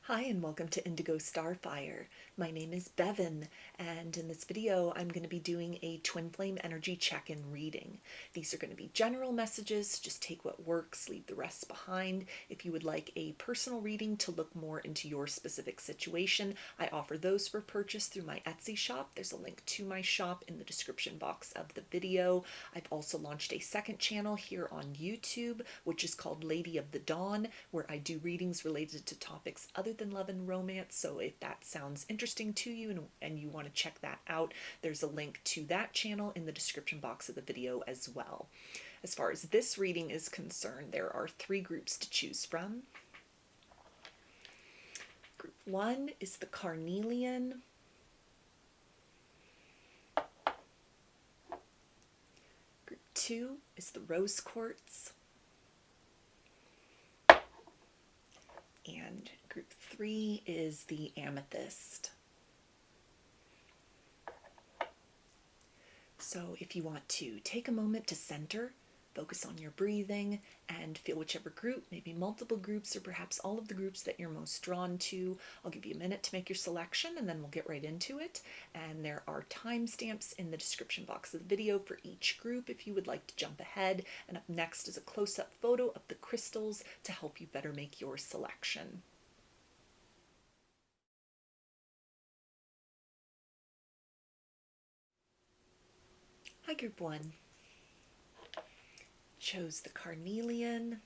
Hi and welcome to Indigo Starfire. My name is Bevin, and in this video I'm going to be doing a twin flame energy check-in reading. These are going to be general messages, just take what works, leave the rest behind. If you would like a personal reading to look more into your specific situation, I offer those for purchase through my Etsy shop. There's a link to my shop in the description box of the video. I've also launched a second channel here on YouTube, which is called Lady of the Dawn, where I do readings related to topics other than love and romance. So if that sounds interesting to you and you want to check that out, there's a link to that channel in the description box of the video as well. As far as this reading is concerned, there are 3 groups to choose from. Group 1 is the Carnelian. Group 2 is the Rose Quartz. And group 3 is the Amethyst. So if you want to take a moment to center, focus on your breathing, and feel whichever group, maybe multiple groups or perhaps all of the groups that you're most drawn to. I'll give you a minute to make your selection and then we'll get right into it. And there are timestamps in the description box of the video for each group if you would like to jump ahead. And up next is a close-up photo of the crystals to help you better make your selection. Hi, Group 1. Chose the Carnelian.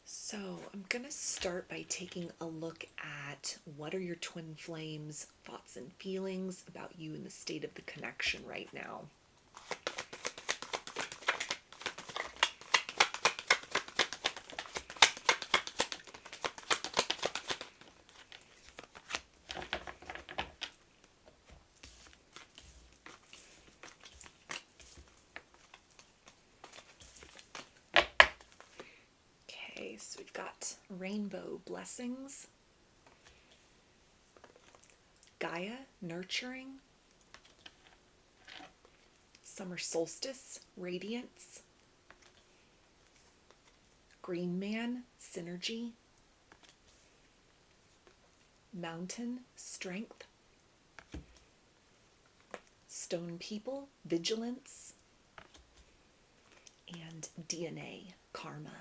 So I'm going to start by taking a look at what are your twin flames' thoughts and feelings about you and the state of the connection right now. So we've got rainbow blessings, Gaia nurturing, summer solstice radiance, green man synergy, mountain strength, stone people vigilance, and DNA karma.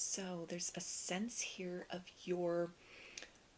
So there's a sense here of your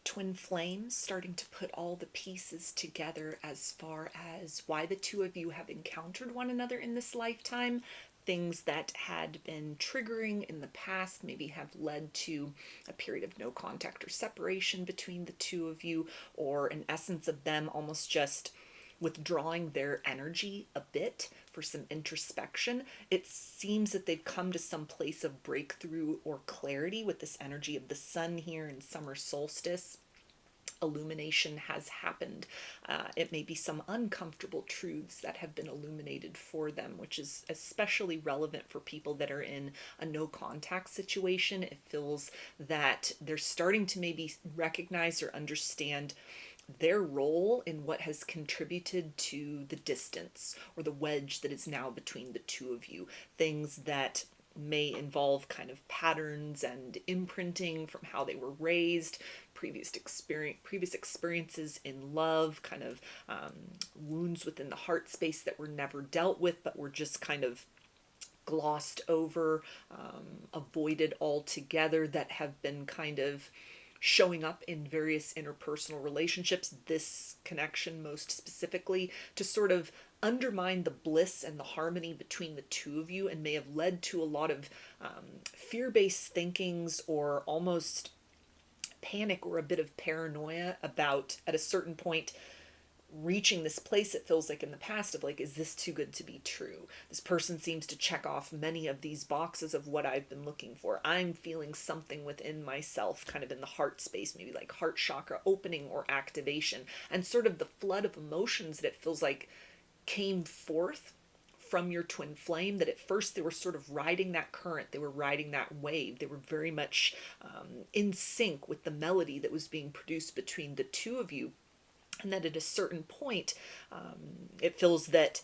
twin flames starting to put all the pieces together as far as why the two of you have encountered one another in this lifetime. Things that had been triggering in the past maybe have led to a period of no contact or separation between the two of you, or an essence of them almost just withdrawing their energy a bit for some introspection. It seems that they've come to some place of breakthrough or clarity with this energy of the sun here in summer solstice. Illumination has happened. It may be some uncomfortable truths that have been illuminated for them, which is especially relevant for people that are in a no contact situation. It feels that they're starting to maybe recognize or understand their role in what has contributed to the distance or the wedge that is now between the two of you. Things that may involve kind of patterns and imprinting from how they were raised, previous experiences in love, kind of wounds within the heart space that were never dealt with but were just kind of glossed over, avoided altogether, that have been kind of showing up in various interpersonal relationships, this connection most specifically, to sort of undermine the bliss and the harmony between the two of you, and may have led to a lot of fear-based thinkings or almost panic or a bit of paranoia about, at a certain point, reaching this place, it feels like in the past, of like, is this too good to be true? This person seems to check off many of these boxes of what I've been looking for. I'm feeling something within myself, kind of in the heart space, maybe like heart chakra opening or activation, and sort of the flood of emotions that it feels like came forth from your twin flame, that at first they were sort of riding that current, they were riding that wave, they were very much in sync with the melody that was being produced between the two of you. And that at a certain point, it feels that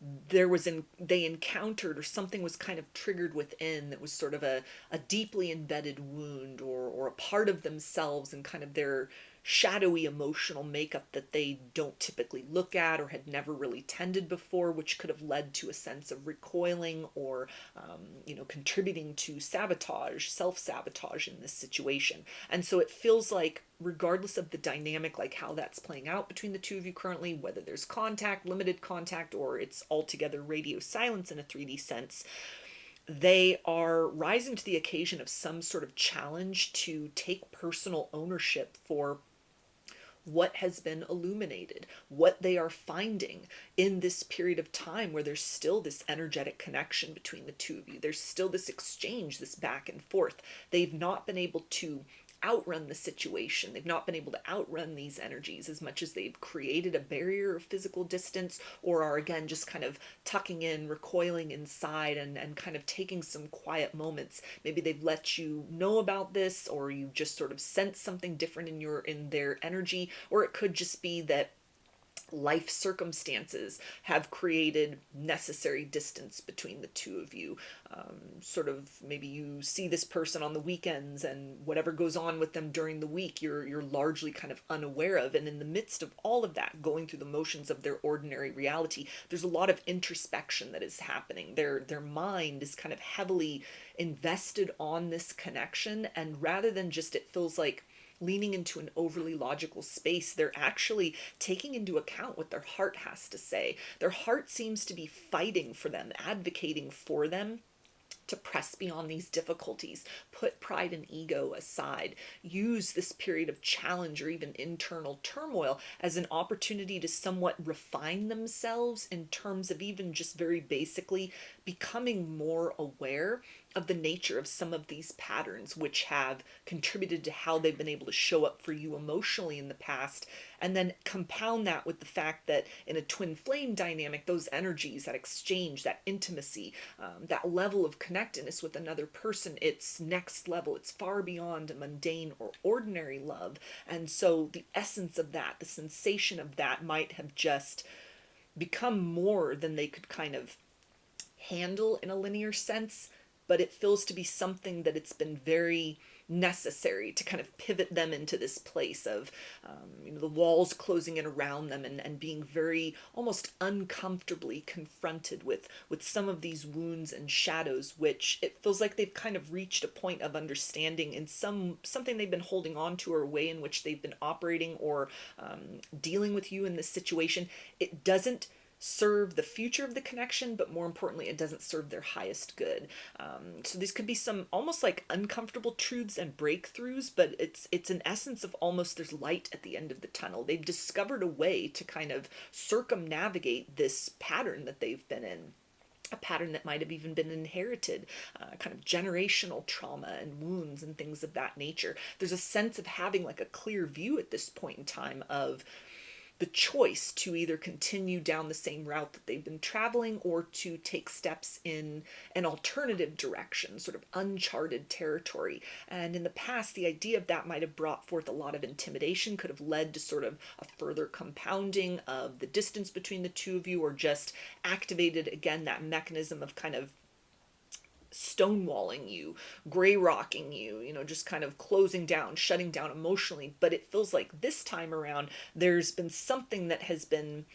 they encountered, or something was kind of triggered within, that was sort of a deeply embedded wound, or a part of themselves and kind of their shadowy emotional makeup that they don't typically look at or had never really tended before, which could have led to a sense of recoiling, or contributing to sabotage, self-sabotage in this situation. And so it feels like, regardless of the dynamic, like how that's playing out between the two of you currently, whether there's contact, limited contact, or it's altogether radio silence in a 3D sense, they are rising to the occasion of some sort of challenge to take personal ownership for what has been illuminated, what they are finding in this period of time where there's still this energetic connection between the two of you. There's still this exchange, this back and forth. They've not been able to outrun the situation. They've not been able to outrun these energies as much as they've created a barrier of physical distance, or are again just kind of tucking in, recoiling inside, and kind of taking some quiet moments. Maybe they've let you know about this, or you just sort of sense something different in their energy, or it could just be that life circumstances have created necessary distance between the two of you. Sort of, maybe you see this person on the weekends, and whatever goes on with them during the week, you're largely kind of unaware of. And in the midst of all of that, going through the motions of their ordinary reality, there's a lot of introspection that is happening. Their mind is kind of heavily invested on this connection, and rather than just, it feels like, leaning into an overly logical space, they're actually taking into account what their heart has to say. Their heart seems to be fighting for them, advocating for them to press beyond these difficulties, put pride and ego aside, use this period of challenge or even internal turmoil as an opportunity to somewhat refine themselves, in terms of even just very basically becoming more aware of the nature of some of these patterns, which have contributed to how they've been able to show up for you emotionally in the past. And then compound that with the fact that in a twin flame dynamic, those energies, that exchange, that intimacy, that level of connectedness with another person, it's next level. It's far beyond a mundane or ordinary love. And so the essence of that, the sensation of that, might have just become more than they could kind of handle in a linear sense. But it feels to be something that it's been very necessary to kind of pivot them into this place of the walls closing in around them, and being very almost uncomfortably confronted with some of these wounds and shadows, which it feels like they've kind of reached a point of understanding in something they've been holding on to, or a way in which they've been operating or dealing with you in this situation. It doesn't serve the future of the connection, but more importantly, it doesn't serve their highest good. So these could be some almost like uncomfortable truths and breakthroughs, but it's an essence of almost, there's light at the end of the tunnel. They've discovered a way to kind of circumnavigate this pattern that they've been in. A pattern that might have even been inherited, kind of generational trauma and wounds and things of that nature. There's a sense of having like a clear view at this point in time of the choice to either continue down the same route that they've been traveling, or to take steps in an alternative direction, sort of uncharted territory. And in the past, the idea of that might have brought forth a lot of intimidation, could have led to sort of a further compounding of the distance between the two of you, or just activated again that mechanism of kind of stonewalling you, gray rocking you, just kind of closing down, shutting down emotionally. But it feels like this time around, there's been something that has been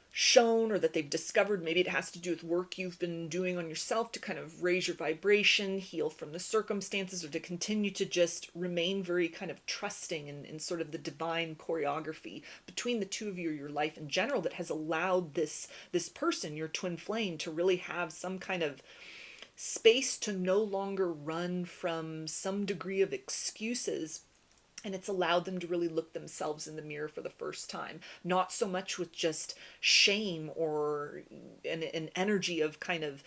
shown, or that they've discovered. Maybe it has to do with work you've been doing on yourself to kind of raise your vibration, heal from the circumstances, or to continue to just remain very kind of trusting in sort of the divine choreography between the two of you, or your life in general, that has allowed this person, your twin flame, to really have some kind of space to no longer run from some degree of excuses. And it's allowed them to really look themselves in the mirror for the first time. Not so much with just shame or an energy of kind of,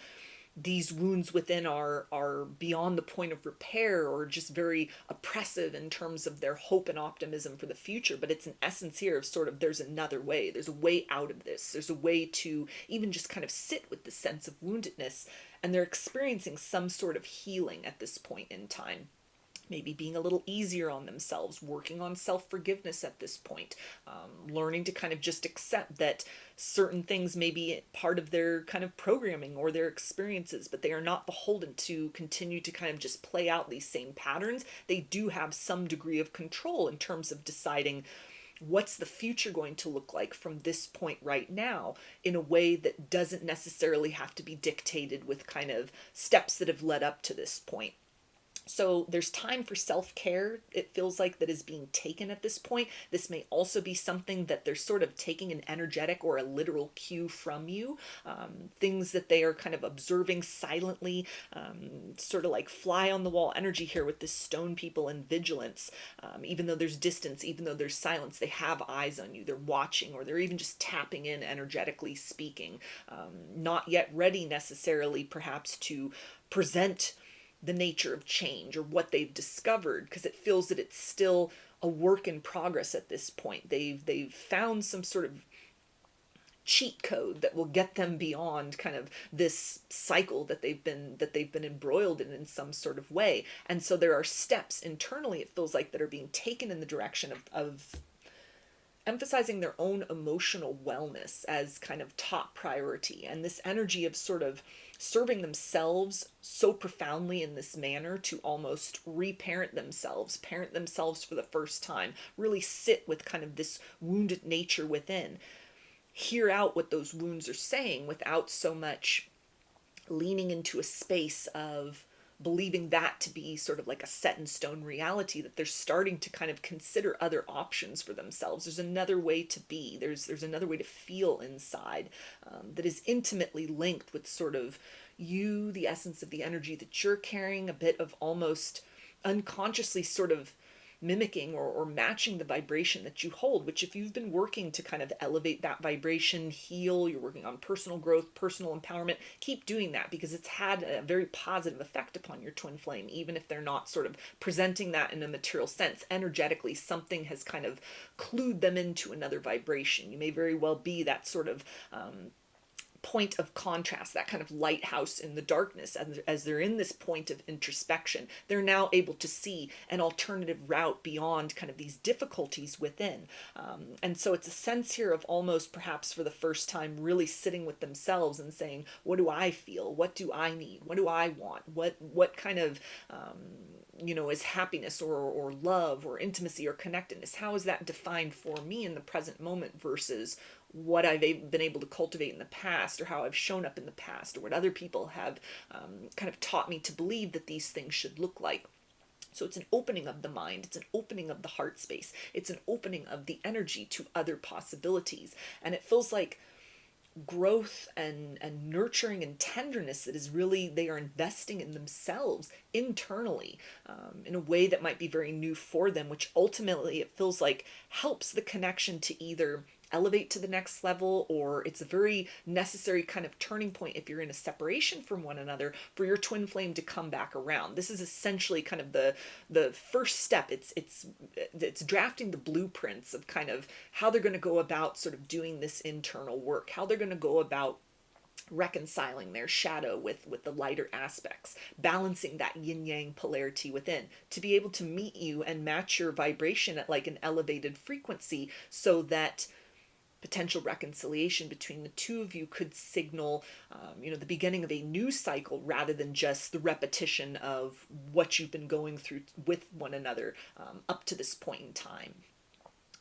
these wounds within are beyond the point of repair, or just very oppressive in terms of their hope and optimism for the future. But it's an essence here of sort of, there's another way. There's a way out of this. There's a way to even just kind of sit with the sense of woundedness. And they're experiencing some sort of healing at this point in time. maybe being a little easier on themselves, working on self-forgiveness at this point, learning to kind of just accept that certain things may be part of their kind of programming or their experiences, but they are not beholden to continue to kind of just play out these same patterns. They do have some degree of control in terms of deciding what's the future going to look like from this point right now, in a way that doesn't necessarily have to be dictated with kind of steps that have led up to this point. So there's time for self-care, it feels like, that is being taken at this point. This may also be something that they're sort of taking an energetic or a literal cue from you, things that they are kind of observing silently, sort of like fly on the wall energy here with this stone people and vigilance. Even though there's distance, even though there's silence, they have eyes on you, they're watching, or they're even just tapping in energetically speaking. Not yet ready necessarily perhaps to present the nature of change or what they've discovered, because it feels that it's still a work in progress at this point. They've found some sort of cheat code that will get them beyond kind of this cycle that they've been embroiled in some sort of way. And so there are steps internally, it feels like, that are being taken in the direction of emphasizing their own emotional wellness as kind of top priority, and this energy of sort of serving themselves so profoundly in this manner to almost reparent themselves, parent themselves for the first time, really sit with kind of this wounded nature within, hear out what those wounds are saying without so much leaning into a space of believing that to be sort of like a set in stone reality, that they're starting to kind of consider other options for themselves. There's another way to be, there's another way to feel inside, that is intimately linked with sort of you, the essence of the energy that you're carrying, a bit of almost unconsciously sort of mimicking or matching the vibration that you hold, which, if you've been working to kind of elevate that vibration, heal, you're working on personal growth, personal empowerment, keep doing that, because it's had a very positive effect upon your twin flame, even if they're not sort of presenting that in a material sense. Energetically, something has kind of clued them into another vibration. You may very well be that sort of point of contrast, that kind of lighthouse in the darkness. As they're in this point of introspection, they're now able to see an alternative route beyond kind of these difficulties within. And so it's a sense here of almost perhaps for the first time really sitting with themselves and saying, what do I feel? What do I need? What do I want? What kind of is happiness or love or intimacy or connectedness? How is that defined for me in the present moment versus what I've been able to cultivate in the past, or how I've shown up in the past, or what other people have kind of taught me to believe that these things should look like. So it's an opening of the mind, it's an opening of the heart space, it's an opening of the energy to other possibilities. And it feels like growth and nurturing and tenderness that is really, they are investing in themselves internally, in a way that might be very new for them, which ultimately it feels like helps the connection to either elevate to the next level, or it's a very necessary kind of turning point if you're in a separation from one another for your twin flame to come back around. This is essentially kind of the first step. It's drafting the blueprints of kind of how they're going to go about sort of doing this internal work, how they're going to go about reconciling their shadow with the lighter aspects, balancing that yin-yang polarity within, to be able to meet you and match your vibration at like an elevated frequency, so that potential reconciliation between the two of you could signal, the beginning of a new cycle, rather than just the repetition of what you've been going through with one another up to this point in time.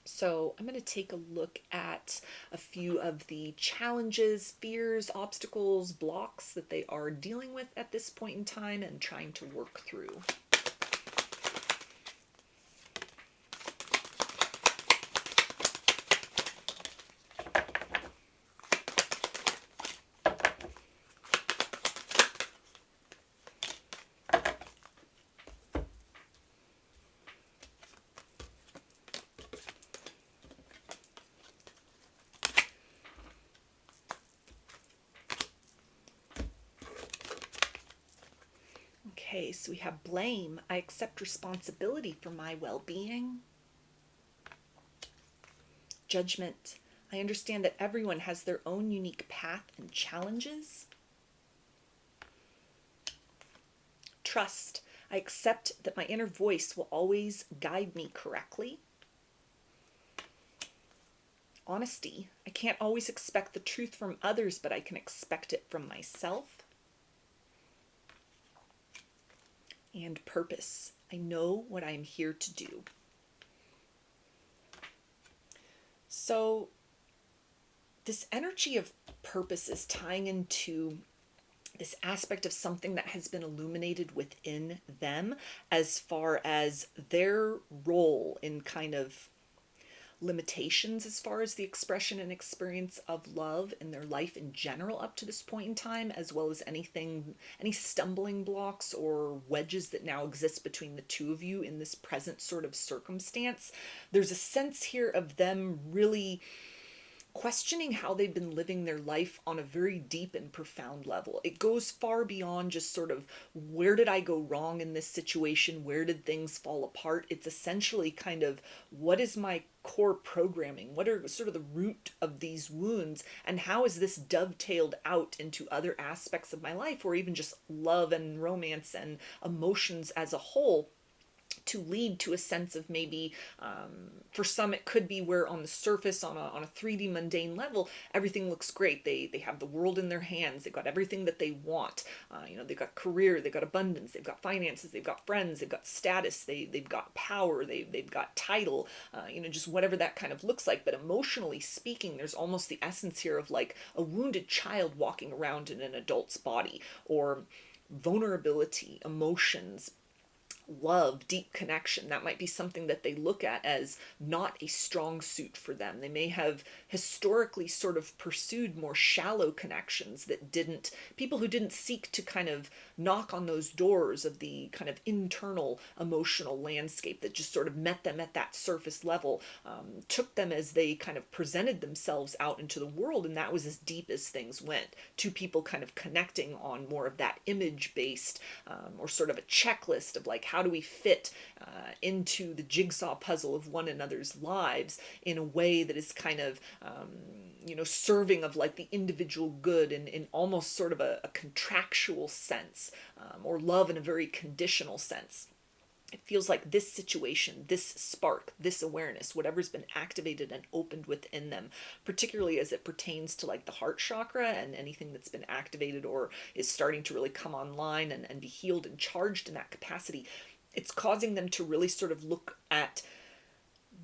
So I'm going to take a look at a few of the challenges, fears, obstacles, blocks that they are dealing with at this point in time and trying to work through. Okay, so we have blame. I accept responsibility for my well-being. Judgment. I understand that everyone has their own unique path and challenges. Trust. I accept that my inner voice will always guide me correctly. Honesty. I can't always expect the truth from others, but I can expect it from myself. And purpose. I know what I am here to do. So this energy of purpose is tying into this aspect of something that has been illuminated within them as far as their role in kind of limitations as far as the expression and experience of love in their life in general up to this point in time, as well as any stumbling blocks or wedges that now exist between the two of you in this present sort of circumstance. There's a sense here of them really questioning how they've been living their life on a very deep and profound level. It goes far beyond just sort of, where did I go wrong in this situation? Where did things fall apart? It's essentially kind of, what is my core programming? What are sort of the root of these wounds? And how is this dovetailed out into other aspects of my life, or even just love and romance and emotions as a whole? To lead to a sense of maybe, for some it could be where on the surface, on a 3D mundane level, everything looks great. They have the world in their hands. They've got everything that they want. They've got career, they've got abundance, they've got finances, they've got friends, they've got status, they've got power, they've got title, just whatever that kind of looks like. But emotionally speaking, there's almost the essence here of like a wounded child walking around in an adult's body, or vulnerability, emotions, love, deep connection. That might be something that they look at as not a strong suit for them. They may have historically sort of pursued more shallow connections that people who didn't seek to kind of knock on those doors of the kind of internal emotional landscape, that just sort of met them at that surface level, took them as they kind of presented themselves out into the world, and that was as deep as things went. Two people kind of connecting on more of that image-based, or sort of a checklist of like, how do we fit into the jigsaw puzzle of one another's lives in a way that is kind of, serving of like the individual good in almost sort of a contractual sense, or love in a very conditional sense. It feels like this situation, this spark, this awareness, whatever's been activated and opened within them, particularly as it pertains to like the heart chakra and anything that's been activated or is starting to really come online and be healed and charged in that capacity, it's causing them to really sort of look at,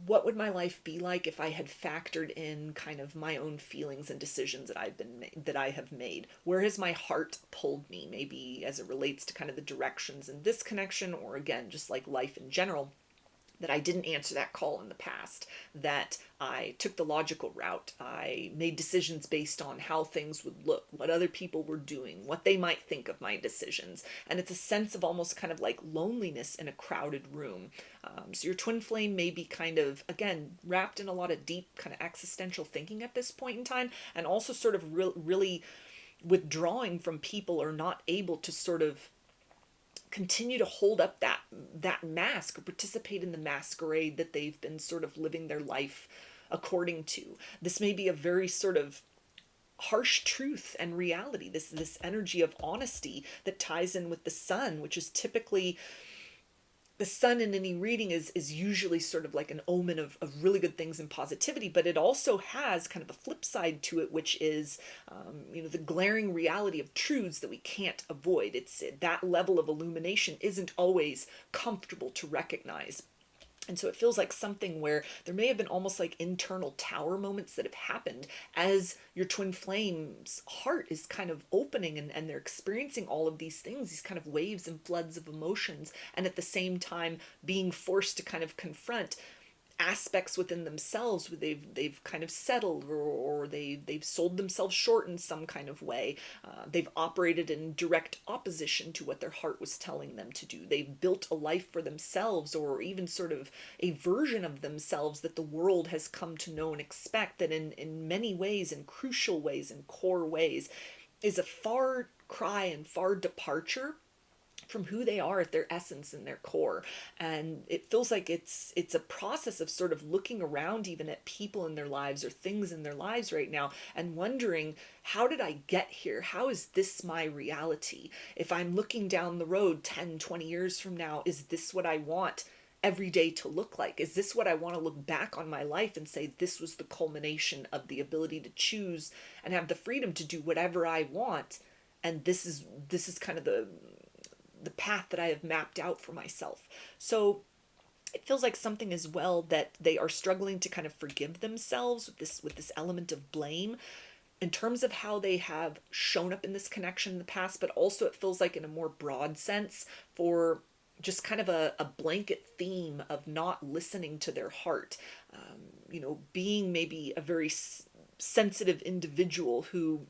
what would my life be like if I had factored in kind of my own feelings and decisions that I have made? Where has my heart pulled me? Maybe as it relates to kind of the directions in this connection, or again, just like life in general, that I didn't answer that call in the past, that I took the logical route. I made decisions based on how things would look, what other people were doing, what they might think of my decisions. And it's a sense of almost kind of like loneliness in a crowded room. So your twin flame may be kind of, again, wrapped in a lot of deep kind of existential thinking at this point in time, and also sort of really withdrawing from people, or not able to sort of continue to hold up that mask, or participate in the masquerade that they've been sort of living their life according to. This may be a very sort of harsh truth and reality, this energy of honesty that ties in with the sun, which is typically, the sun in any reading is usually sort of like an omen of really good things and positivity, but it also has kind of a flip side to it, which is, the glaring reality of truths that we can't avoid. It's that level of illumination isn't always comfortable to recognize. And so it feels like something where there may have been almost like internal tower moments that have happened as your twin flame's heart is kind of opening, and they're experiencing all of these things, these kind of waves and floods of emotions, and at the same time being forced to kind of confront aspects within themselves where they've kind of settled, or they've sold themselves short in some kind of way. They've operated in direct opposition to what their heart was telling them to do. They've built a life for themselves, or even sort of a version of themselves that the world has come to know and expect, that in many ways, in crucial ways, in core ways, is a far cry and far departure from who they are at their essence and their core. And it feels like it's a process of sort of looking around even at people in their lives or things in their lives right now and wondering, how did I get here? How is this my reality? If I'm looking down the road 10, 20 years from now, is this what I want every day to look like? Is this what I want to look back on my life and say, this was the culmination of the ability to choose and have the freedom to do whatever I want? And this is kind of the path that I have mapped out for myself. So it feels like something as well that they are struggling to kind of forgive themselves with this element of blame in terms of how they have shown up in this connection in the past, but also it feels like in a more broad sense for just kind of a blanket theme of not listening to their heart, being maybe a very sensitive individual who,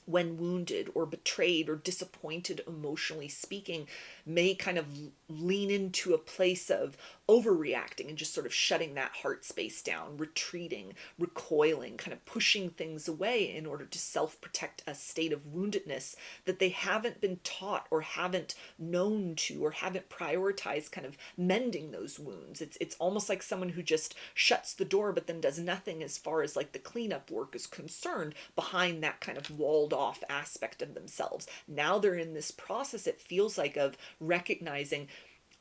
when wounded or betrayed or disappointed, emotionally speaking, may kind of lean into a place of overreacting and just sort of shutting that heart space down, retreating, recoiling, kind of pushing things away in order to self-protect a state of woundedness that they haven't been taught or haven't known to or haven't prioritized kind of mending those wounds. It's almost like someone who just shuts the door but then does nothing as far as like the cleanup work is concerned behind that kind of walled off aspect of themselves. Now they're in this process, it feels like, of recognizing,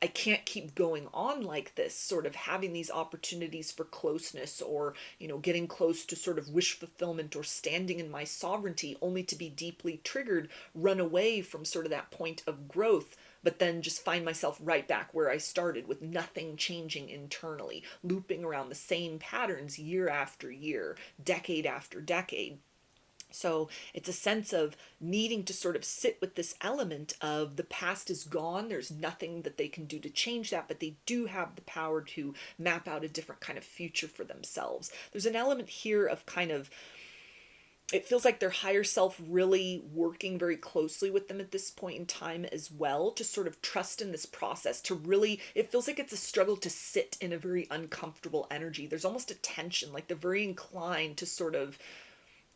I can't keep going on like this, sort of having these opportunities for closeness or, getting close to sort of wish fulfillment or standing in my sovereignty, only to be deeply triggered, run away from sort of that point of growth, but then just find myself right back where I started with nothing changing internally, looping around the same patterns year after year, decade after decade. So it's a sense of needing to sort of sit with this element of the past is gone. There's nothing that they can do to change that, but they do have the power to map out a different kind of future for themselves. There's an element here of kind of, it feels like their higher self really working very closely with them at this point in time as well, to sort of trust in this process, to really, it feels like it's a struggle to sit in a very uncomfortable energy. There's almost a tension, like they're very inclined to sort of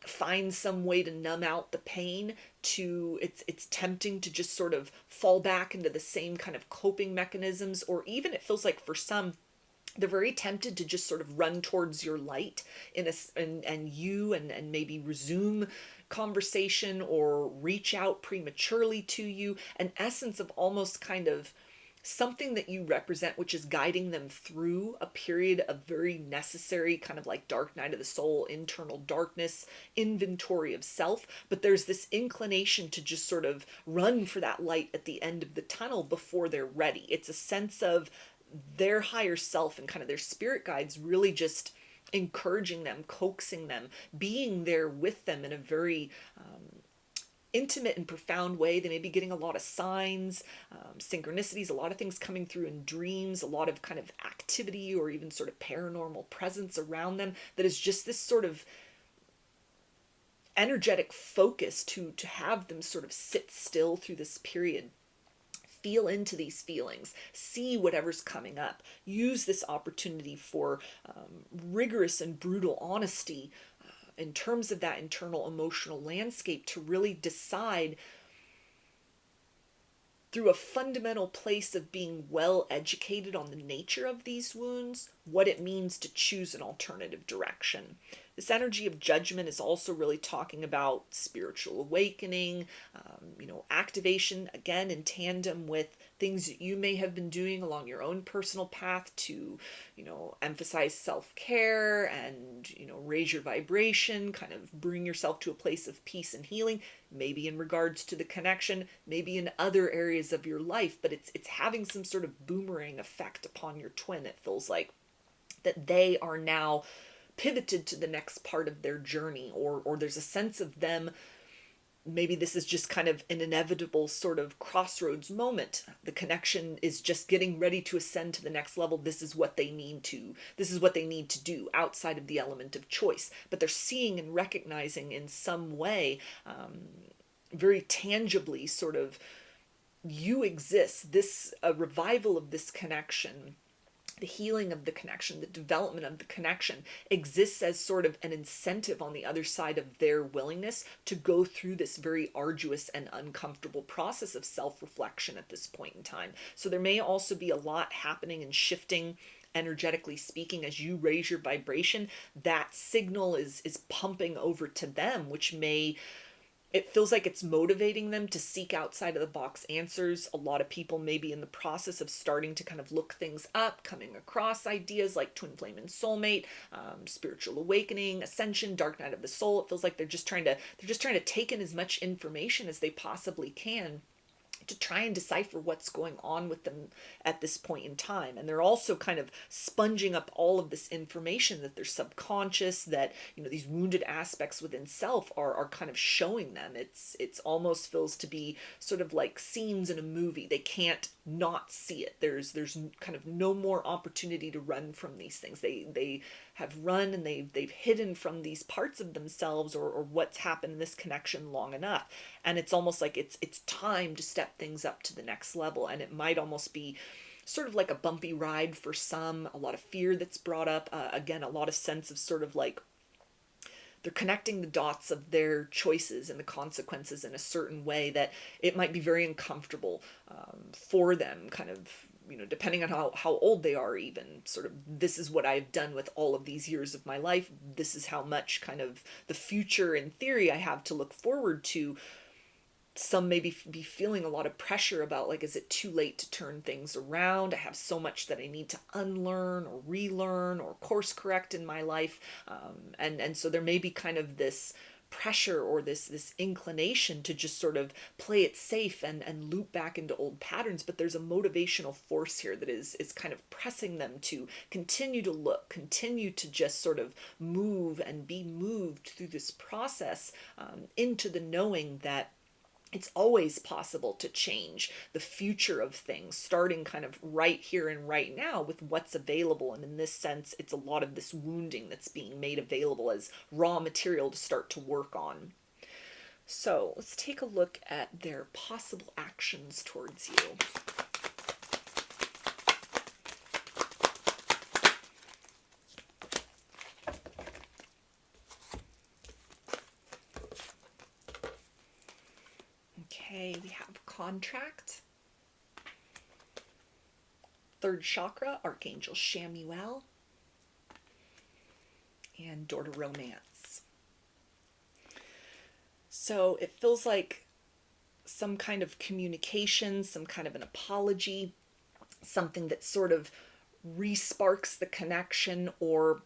find some way to numb out the pain. It's tempting to just sort of fall back into the same kind of coping mechanisms, or even it feels like for some they're very tempted to just sort of run towards your light and maybe resume conversation or reach out prematurely to you, an essence of almost kind of something that you represent, which is guiding them through a period of very necessary kind of like dark night of the soul, internal darkness, inventory of self. But there's this inclination to just sort of run for that light at the end of the tunnel before they're ready. It's a sense of their higher self and kind of their spirit guides really just encouraging them, coaxing them, being there with them in a very intimate and profound way. They may be getting a lot of signs, synchronicities, a lot of things coming through in dreams, a lot of kind of activity or even sort of paranormal presence around them that is just this sort of energetic focus to have them sort of sit still through this period. Feel into these feelings, see whatever's coming up, use this opportunity for rigorous and brutal honesty in terms of that internal emotional landscape to really decide through a fundamental place of being well educated on the nature of these wounds, what it means to choose an alternative direction. This energy of judgment is also really talking about spiritual awakening, activation, again, in tandem with things that you may have been doing along your own personal path to, emphasize self-care and, raise your vibration, kind of bring yourself to a place of peace and healing, maybe in regards to the connection, maybe in other areas of your life, but it's having some sort of boomerang effect upon your twin. It feels like that they are now pivoted to the next part of their journey, or there's a sense of them, maybe this is just kind of an inevitable sort of crossroads moment. The connection is just getting ready to ascend to the next level. This is what they need to do outside of the element of choice, but they're seeing and recognizing in some way, very tangibly, sort of, you exist. This a revival of this connection the healing of the connection, the development of the connection exists as sort of an incentive on the other side of their willingness to go through this very arduous and uncomfortable process of self-reflection at this point in time. So there may also be a lot happening and shifting energetically speaking. As you raise your vibration, that signal is pumping over to them, which may, it feels like it's motivating them to seek outside of the box answers. A lot of people may be in the process of starting to kind of look things up, coming across ideas like twin flame and soulmate, spiritual awakening, ascension, dark night of the soul. It feels like they're just trying to take in as much information as they possibly can to try and decipher what's going on with them at this point in time. And they're also kind of sponging up all of this information that they're subconscious, that, you know, these wounded aspects within self are kind of showing them. It's almost feels to be sort of like scenes in a movie. They can't not see it. There's kind of no more opportunity to run from these things. They have run and they've hidden from these parts of themselves or what's happened in this connection long enough. And it's almost like it's time to step things up to the next level. And it might almost be sort of like a bumpy ride for some, a lot of fear that's brought up. Again, a lot of sense of sort of like they're connecting the dots of their choices and the consequences in a certain way that it might be very uncomfortable for them, kind of, you know, depending on how old they are, even sort of, this is what I've done with all of these years of my life. This is how much kind of the future in theory I have to look forward to. Some may be feeling a lot of pressure about, like, is it too late to turn things around? I have so much that I need to unlearn or relearn or course correct in my life. And so there may be kind of this pressure or this inclination to just sort of play it safe and loop back into old patterns. But there's a motivational force here that is kind of pressing them to continue to look, continue to just sort of move and be moved through this process into the knowing that it's always possible to change the future of things, starting kind of right here and right now with what's available. And in this sense, it's a lot of this wounding that's being made available as raw material to start to work on. So let's take a look at their possible actions towards you. Okay, we have contract, third chakra, Archangel Shamuel, and door to romance. So it feels like some kind of communication, some kind of an apology, something that sort of re-sparks the connection or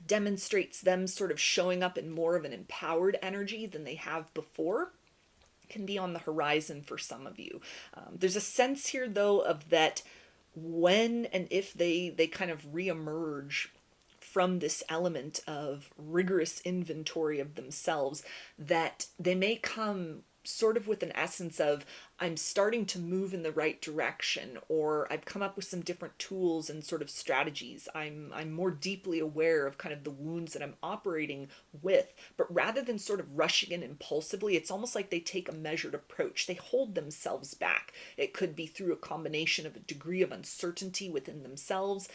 demonstrates them sort of showing up in more of an empowered energy than they have before. Can be on the horizon for some of you. There's a sense here, though, of that when and if they kind of reemerge from this element of rigorous inventory of themselves, that they may come sort of with an essence of, I'm starting to move in the right direction, or I've come up with some different tools and sort of strategies. I'm more deeply aware of kind of the wounds that I'm operating with. But rather than sort of rushing in impulsively, it's almost like they take a measured approach. They hold themselves back. It could be through a combination of a degree of uncertainty within themselves.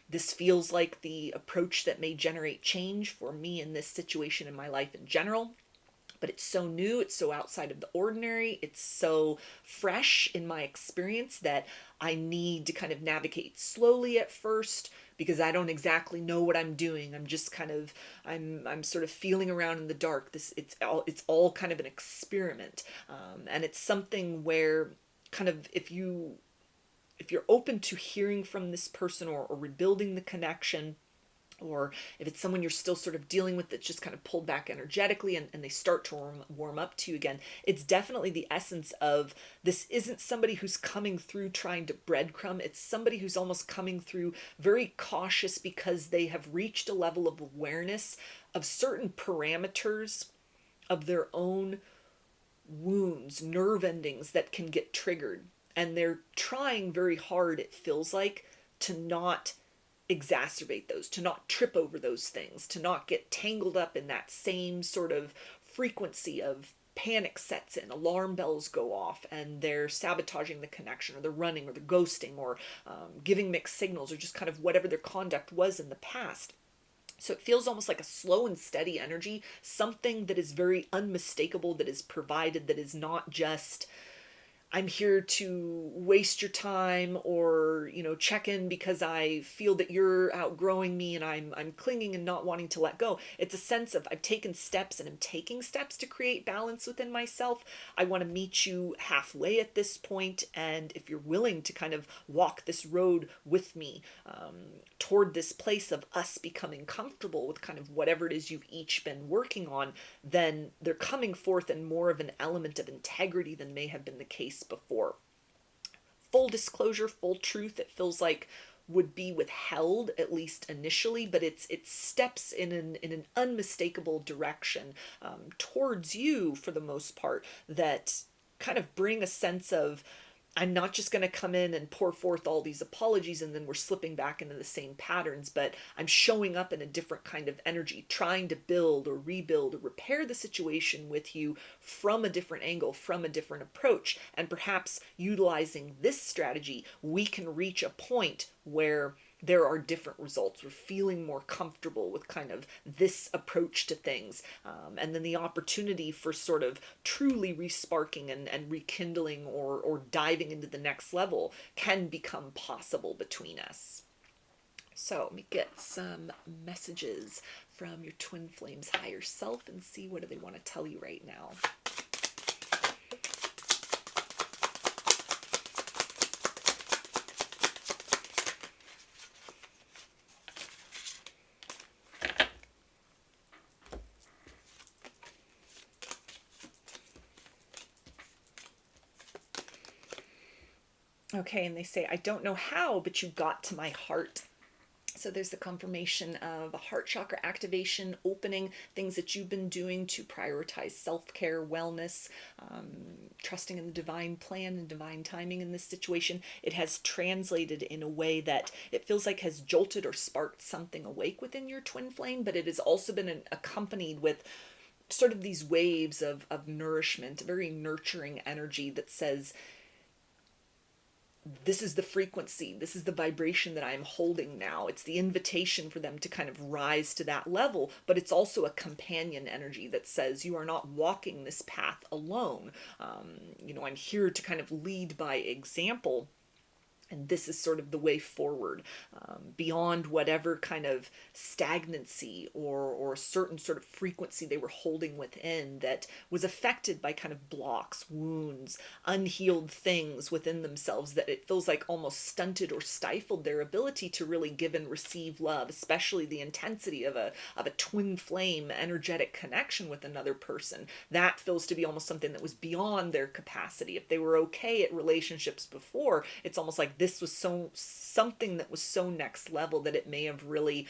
This feels like the approach that may generate change for me in this situation in my life in general. But it's so new, it's so outside of the ordinary, it's so fresh in my experience that I need to kind of navigate slowly at first, because I don't exactly know what I'm doing. I'm just kind of, I'm sort of feeling around in the dark. It's all kind of an experiment. And it's something where kind of, if you're open to hearing from this person or rebuilding the connection, or if it's someone you're still sort of dealing with that's just kind of pulled back energetically and they start to warm up to you again, it's definitely the essence of, this isn't somebody who's coming through trying to breadcrumb. It's somebody who's almost coming through very cautious because they have reached a level of awareness of certain parameters of their own wounds, nerve endings that can get triggered. And they're trying very hard, it feels like, to not exacerbate those, to not trip over those things, to not get tangled up in that same sort of frequency of panic sets in, alarm bells go off, and they're sabotaging the connection, or they're running, or they're ghosting, or giving mixed signals, or just kind of whatever their conduct was in the past. So it feels almost like a slow and steady energy, something that is very unmistakable, that is provided, that is not just, I'm here to waste your time, or, check in because I feel that you're outgrowing me and I'm clinging and not wanting to let go. It's a sense of, I've taken steps and I'm taking steps to create balance within myself. I want to meet you halfway at this point, and if you're willing to kind of walk this road with me toward this place of us becoming comfortable with kind of whatever it is you've each been working on, then they're coming forth in more of an element of integrity than may have been the case before. Full disclosure, full truth, it feels like would be withheld, at least initially, but it steps in an unmistakable direction towards you for the most part, that kind of bring a sense of, I'm not just going to come in and pour forth all these apologies and then we're slipping back into the same patterns, but I'm showing up in a different kind of energy, trying to build or rebuild or repair the situation with you from a different angle, from a different approach. And perhaps utilizing this strategy, we can reach a point where there are different results. We're feeling more comfortable with kind of this approach to things. And then the opportunity for sort of truly resparking and rekindling or diving into the next level can become possible between us. So let me get some messages from your twin flames higher self and see what do they want to tell you right now. Okay, and they say, I don't know how, but you got to my heart. So there's the confirmation of a heart chakra activation, opening, things that you've been doing to prioritize self-care, wellness, trusting in the divine plan and divine timing in this situation. It has translated in a way that it feels like has jolted or sparked something awake within your twin flame, but it has also been accompanied with sort of these waves of nourishment, very nurturing energy that says, this is the frequency, this is the vibration that I'm holding now. It's the invitation for them to kind of rise to that level, but it's also a companion energy that says you are not walking this path alone. I'm here to kind of lead by example. And this is sort of the way forward, beyond whatever kind of stagnancy or certain sort of frequency they were holding within that was affected by kind of blocks, wounds, unhealed things within themselves, that it feels like almost stunted or stifled their ability to really give and receive love, especially the intensity of a twin flame energetic connection with another person. That feels to be almost something that was beyond their capacity. If they were okay at relationships before, it's almost like this was something that was so next level that it may have really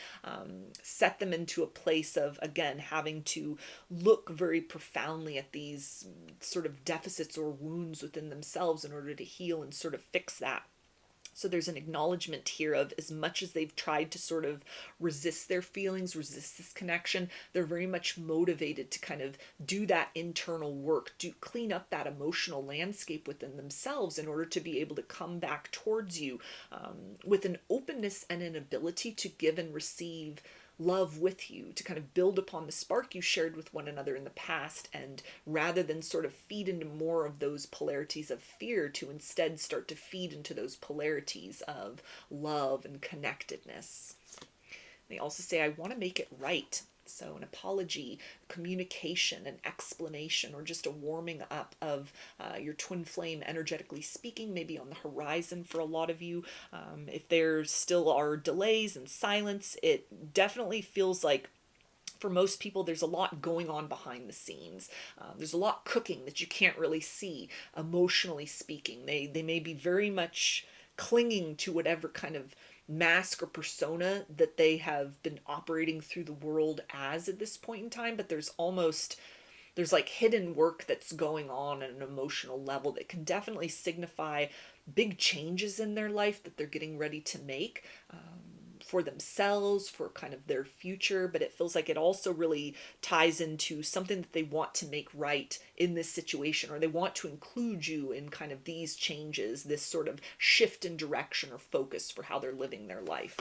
set them into a place of, again, having to look very profoundly at these sort of deficits or wounds within themselves in order to heal and sort of fix that. So there's an acknowledgement here of, as much as they've tried to sort of resist their feelings, resist this connection, they're very much motivated to kind of do that internal work, to clean up that emotional landscape within themselves in order to be able to come back towards you with an openness and an ability to give and receive love with you, to kind of build upon the spark you shared with one another in the past, and rather than sort of feed into more of those polarities of fear, to instead start to feed into those polarities of love and connectedness. They also say, I want to make it right. So an apology, communication, an explanation, or just a warming up of your twin flame energetically speaking, maybe on the horizon for a lot of you. If there still are delays and silence, it definitely feels like for most people, there's a lot going on behind the scenes. There's a lot cooking that you can't really see, emotionally speaking. They may be very much clinging to whatever kind of mask or persona that they have been operating through the world as at this point in time, but there's like hidden work that's going on at an emotional level that can definitely signify big changes in their life that they're getting ready to make. for themselves, for kind of their future, but it feels like it also really ties into something that they want to make right in this situation, or they want to include you in kind of these changes, this sort of shift in direction or focus for how they're living their life.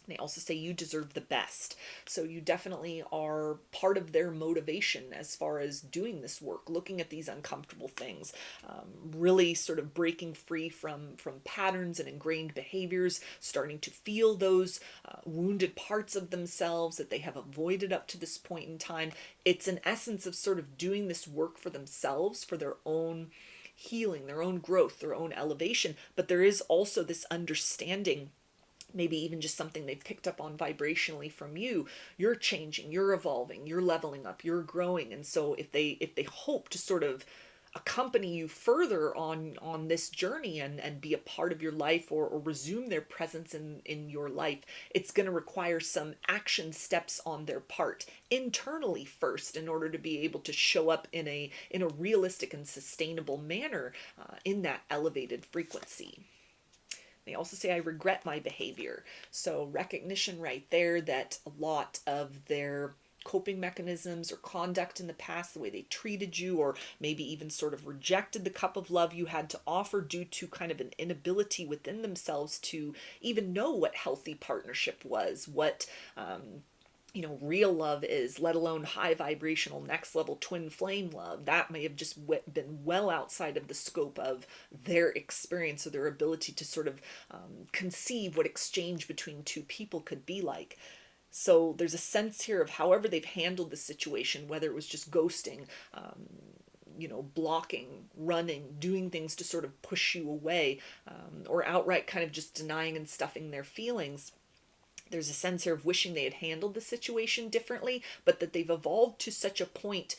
They also say you deserve the best. So you definitely are part of their motivation as far as doing this work, looking at these uncomfortable things, really sort of breaking free from patterns and ingrained behaviors, starting to feel those wounded parts of themselves that they have avoided up to this point in time. It's an essence of sort of doing this work for themselves, for their own healing, their own growth, their own elevation. But there is also this understanding, maybe even just something they've picked up on vibrationally from you. You're changing, you're evolving, you're leveling up, you're growing. And so if they hope to sort of accompany you further on this journey and be a part of your life, or resume their presence in your life, it's going to require some action steps on their part internally first, in order to be able to show up in a realistic and sustainable manner in that elevated frequency. They also say, I regret my behavior. So recognition right there that a lot of their coping mechanisms or conduct in the past, the way they treated you, or maybe even sort of rejected the cup of love you had to offer due to kind of an inability within themselves to even know what healthy partnership was, what real love is, let alone high vibrational, next level twin flame love. That may have just been well outside of the scope of their experience, or their ability to sort of conceive what exchange between two people could be like. So there's a sense here of however they've handled the situation, whether it was just ghosting, blocking, running, doing things to sort of push you away, or outright kind of just denying and stuffing their feelings. There's a sense here of wishing they had handled the situation differently, but that they've evolved to such a point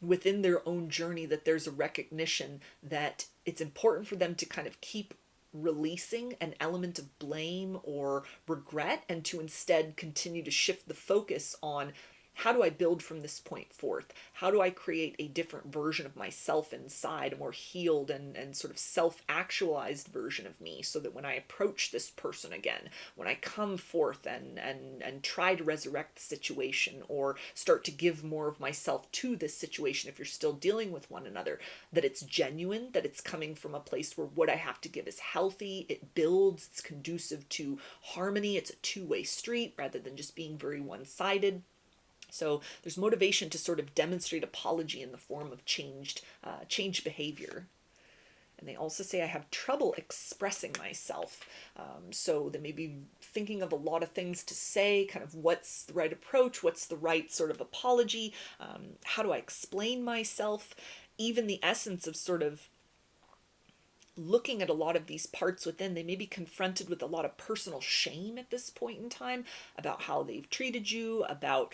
within their own journey that there's a recognition that it's important for them to kind of keep releasing an element of blame or regret, and to instead continue to shift the focus on, how do I build from this point forth? How do I create a different version of myself inside, a more healed and sort of self-actualized version of me, so that when I approach this person again, when I come forth and try to resurrect the situation, or start to give more of myself to this situation, if you're still dealing with one another, that it's genuine, that it's coming from a place where what I have to give is healthy, it builds, it's conducive to harmony, it's a two-way street rather than just being very one-sided. So there's motivation to sort of demonstrate apology in the form of changed behavior. And they also say, I have trouble expressing myself. So they may be thinking of a lot of things to say, kind of what's the right approach, what's the right sort of apology, how do I explain myself, even the essence of sort of looking at a lot of these parts within. They may be confronted with a lot of personal shame at this point in time about how they've treated you, about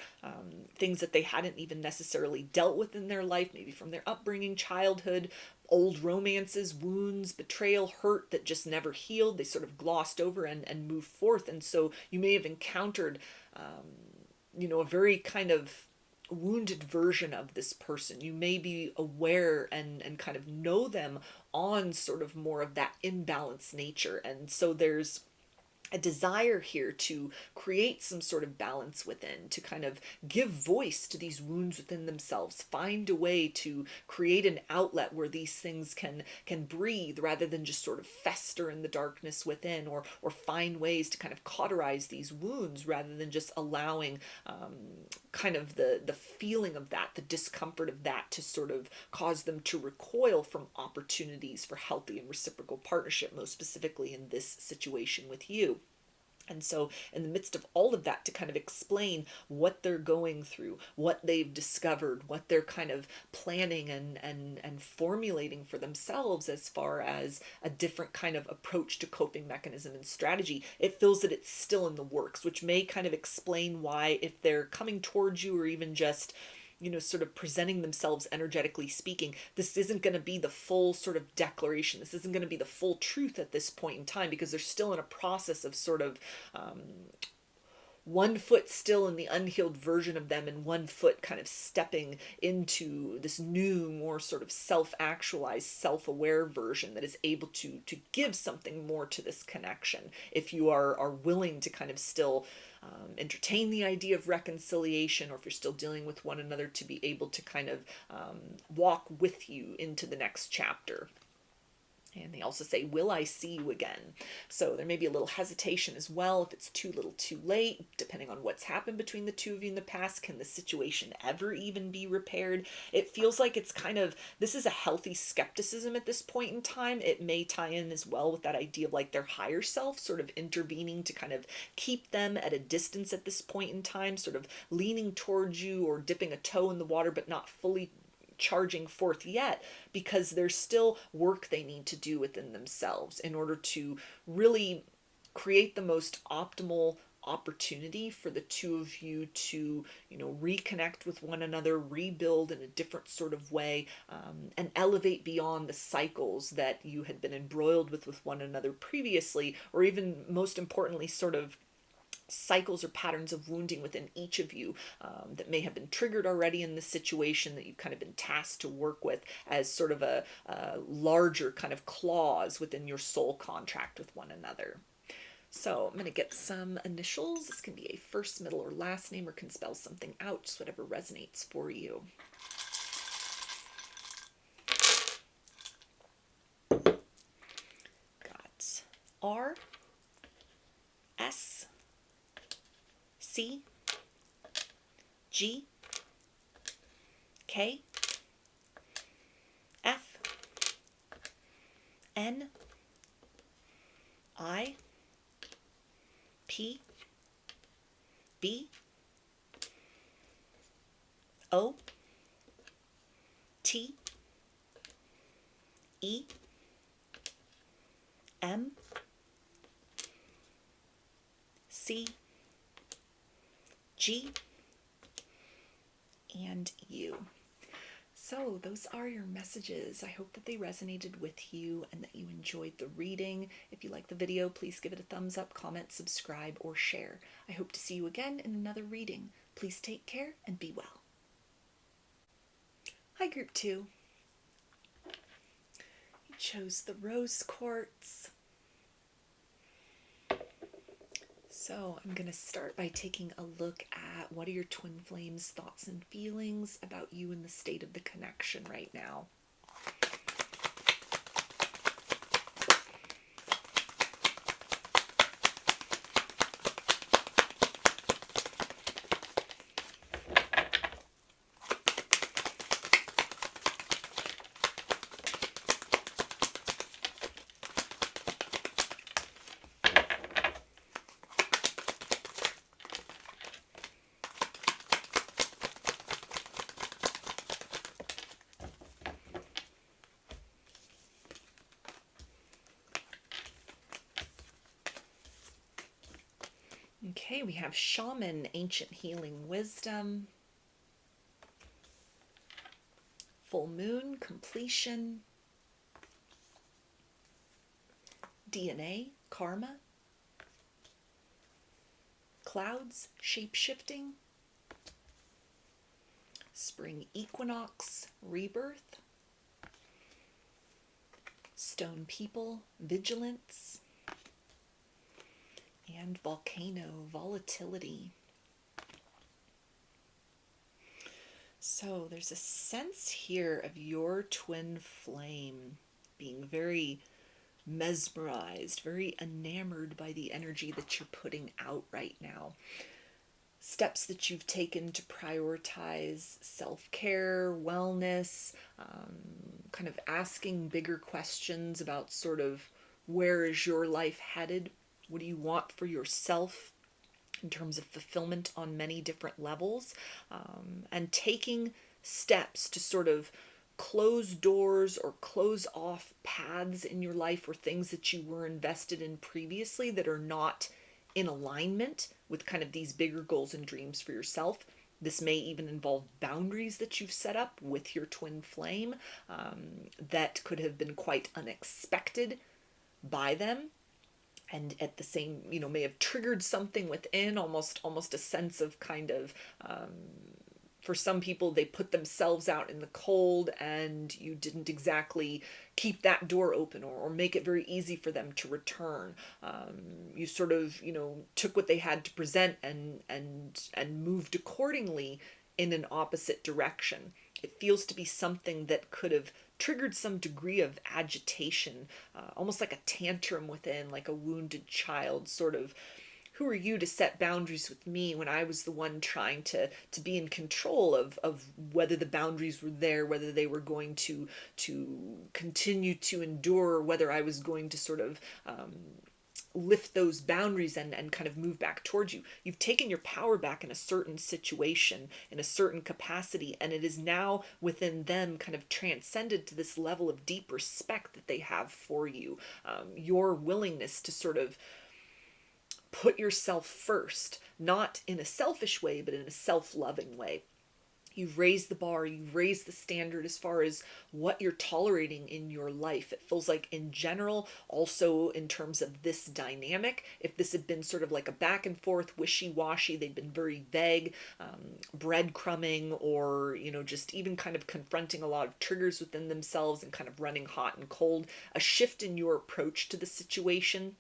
things that they hadn't even necessarily dealt with in their life, maybe from their upbringing, childhood, old romances, wounds, betrayal, hurt that just never healed. They sort of glossed over and moved forth. And so you may have encountered, a very kind of wounded version of this person. You may be aware and kind of know them on sort of more of that imbalanced nature. And so there's a desire here to create some sort of balance within, to kind of give voice to these wounds within themselves, find a way to create an outlet where these things can breathe rather than just sort of fester in the darkness within, or find ways to kind of cauterize these wounds rather than just allowing kind of the feeling of that, the discomfort of that, to sort of cause them to recoil from opportunities for healthy and reciprocal partnership, most specifically in this situation with you. And so in the midst of all of that, to kind of explain what they're going through, what they've discovered, what they're kind of planning and formulating for themselves as far as a different kind of approach to coping mechanism and strategy, it feels that it's still in the works, which may kind of explain why, if they're coming towards you, or even just sort of presenting themselves energetically speaking, this isn't going to be the full sort of declaration. This isn't going to be the full truth at this point in time, because they're still in a process of sort of one foot still in the unhealed version of them and one foot kind of stepping into this new, more sort of self-actualized, self-aware version that is able to give something more to this connection. If you are willing to kind of still entertain the idea of reconciliation, or if you're still dealing with one another, to be able to kind of walk with you into the next chapter. And they also say, will I see you again? So there may be a little hesitation as well, if it's too little too late, depending on what's happened between the two of you in the past. Can the situation ever even be repaired? It feels like it's kind of, this is a healthy skepticism at this point in time. It may tie in as well with that idea of like their higher self sort of intervening to kind of keep them at a distance at this point in time, sort of leaning towards you or dipping a toe in the water, but not fully charging forth yet, because there's still work they need to do within themselves in order to really create the most optimal opportunity for the two of you to, reconnect with one another, rebuild in a different sort of way, and elevate beyond the cycles that you had been embroiled with one another previously, or even most importantly, sort of cycles or patterns of wounding within each of you that may have been triggered already in this situation that you've kind of been tasked to work with as sort of a larger kind of clause within your soul contract with one another. So I'm going to get some initials. This can be a first, middle, or last name, or can spell something out, just whatever resonates for you. Got R, S, C, G, K, F, N, I, P, B, O, T, E, M, C, G, and U. So those are your messages. I hope that they resonated with you and that you enjoyed the reading. If you like the video, please give it a thumbs up, comment, subscribe, or share. I hope to see you again in another reading. Please take care and be well. Hi, Group 2. You chose the Rose Quartz. So I'm going to start by taking a look at what are your twin flames' thoughts and feelings about you and the state of the connection right now. Okay, we have Shaman, Ancient Healing Wisdom. Full Moon, Completion. DNA, Karma. Clouds, Shape-shifting. Spring Equinox, Rebirth. Stone People, Vigilance. And Volcano, Volatility. So there's a sense here of your twin flame being very mesmerized, very enamored by the energy that you're putting out right now. Steps that you've taken to prioritize self-care, wellness, kind of asking bigger questions about sort of where is your life headed? What do you want for yourself in terms of fulfillment on many different levels? And taking steps to sort of close doors or close off paths in your life or things that you were invested in previously that are not in alignment with kind of these bigger goals and dreams for yourself. This may even involve boundaries that you've set up with your twin flame that could have been quite unexpected by them. and at the same, may have triggered something within, almost a sense of kind of, for some people, they put themselves out in the cold and you didn't exactly keep that door open, or make it very easy for them to return. You sort of, took what they had to present and moved accordingly in an opposite direction. It feels to be something that could have triggered some degree of agitation, almost like a tantrum within, like a wounded child, sort of, who are you to set boundaries with me when I was the one trying to be in control of whether the boundaries were there, whether they were going to continue to endure, or whether I was going to sort of lift those boundaries and kind of move back towards you. You've taken your power back in a certain situation, in a certain capacity, and it is now within them kind of transcended to this level of deep respect that they have for you. Your willingness to sort of put yourself first, not in a selfish way, but in a self-loving way. You've raised the bar, you've raised the standard as far as what you're tolerating in your life. It feels like in general, also in terms of this dynamic, if this had been sort of like a back and forth, wishy-washy, they'd been very vague, breadcrumbing, or, just even kind of confronting a lot of triggers within themselves and kind of running hot and cold, a shift in your approach to the situation.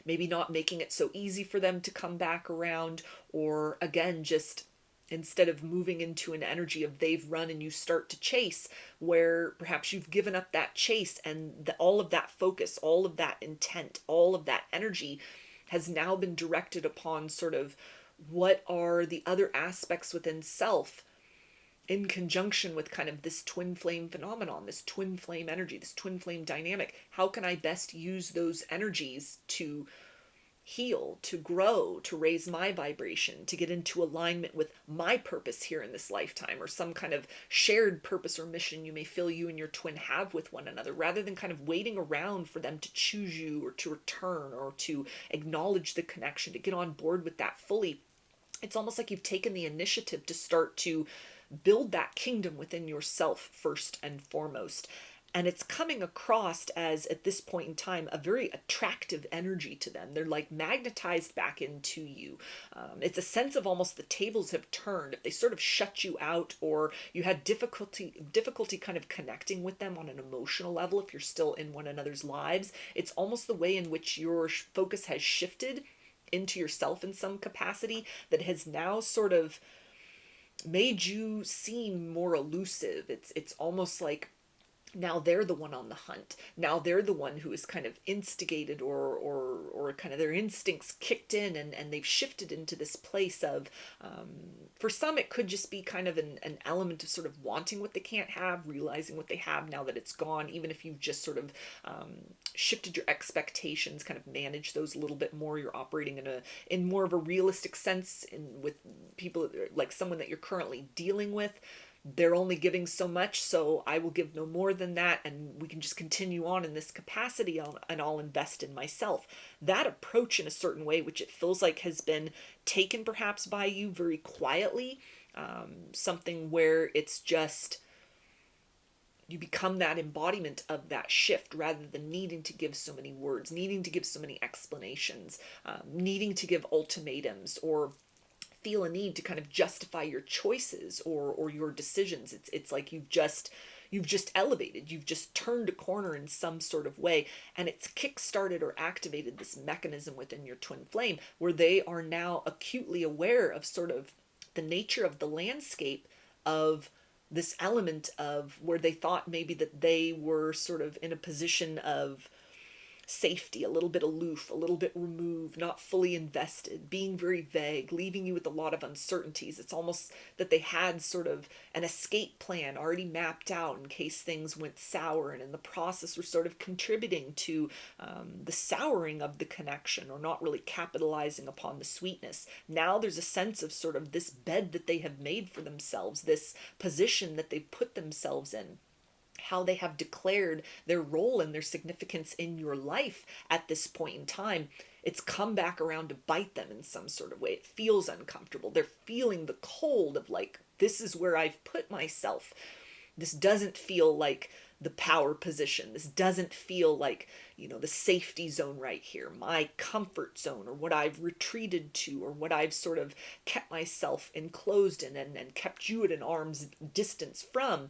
Maybe not making it so easy for them to come back around, or again, just instead of moving into an energy of they've run and you start to chase, where perhaps you've given up that chase, and all of that focus, all of that intent, all of that energy has now been directed upon sort of what are the other aspects within self in conjunction with kind of this twin flame phenomenon, this twin flame energy, this twin flame dynamic. How can I best use those energies to heal, to grow, to raise my vibration, to get into alignment with my purpose here in this lifetime, or some kind of shared purpose or mission you may feel you and your twin have with one another, rather than kind of waiting around for them to choose you or to return or to acknowledge the connection, to get on board with that fully. It's almost like you've taken the initiative to start to build that kingdom within yourself first and foremost. And it's coming across as, at this point in time, a very attractive energy to them. They're like magnetized back into you. It's a sense of almost the tables have turned. If they sort of shut you out, or you had difficulty kind of connecting with them on an emotional level, if you're still in one another's lives, it's almost the way in which your focus has shifted into yourself in some capacity that has now sort of made you seem more elusive. It's almost like now they're the one on the hunt. Now they're the one who is kind of instigated, or kind of their instincts kicked in, and they've shifted into this place of, for some it could just be kind of an element of sort of wanting what they can't have, realizing what they have now that it's gone, even if you've just sort of shifted your expectations, kind of managed those a little bit more. You're operating in more of a realistic sense with people, like someone that you're currently dealing with. They're only giving so much, so I will give no more than that, and we can just continue on in this capacity, and I'll invest in myself. That approach in a certain way, which it feels like has been taken perhaps by you very quietly, something where it's just, you become that embodiment of that shift, rather than needing to give so many words, needing to give so many explanations, needing to give ultimatums, or feel a need to kind of justify your choices or your decisions. It's like you've just elevated, you've just turned a corner in some sort of way, and it's kick-started or activated this mechanism within your twin flame, where they are now acutely aware of sort of the nature of the landscape of this element of where they thought maybe that they were sort of in a position of safety, a little bit aloof, a little bit removed, not fully invested, being very vague, leaving you with a lot of uncertainties. It's almost that they had sort of an escape plan already mapped out in case things went sour, and in the process were sort of contributing to the souring of the connection, or not really capitalizing upon the sweetness. Now there's a sense of sort of this bed that they have made for themselves, this position that they've put themselves in, how they have declared their role and their significance in your life at this point in time. It's come back around to bite them in some sort of way. It feels uncomfortable. They're feeling the cold of like, this is where I've put myself. This doesn't feel like the power position. This doesn't feel like, the safety zone right here, my comfort zone, or what I've retreated to, or what I've sort of kept myself enclosed in and kept you at an arm's distance from.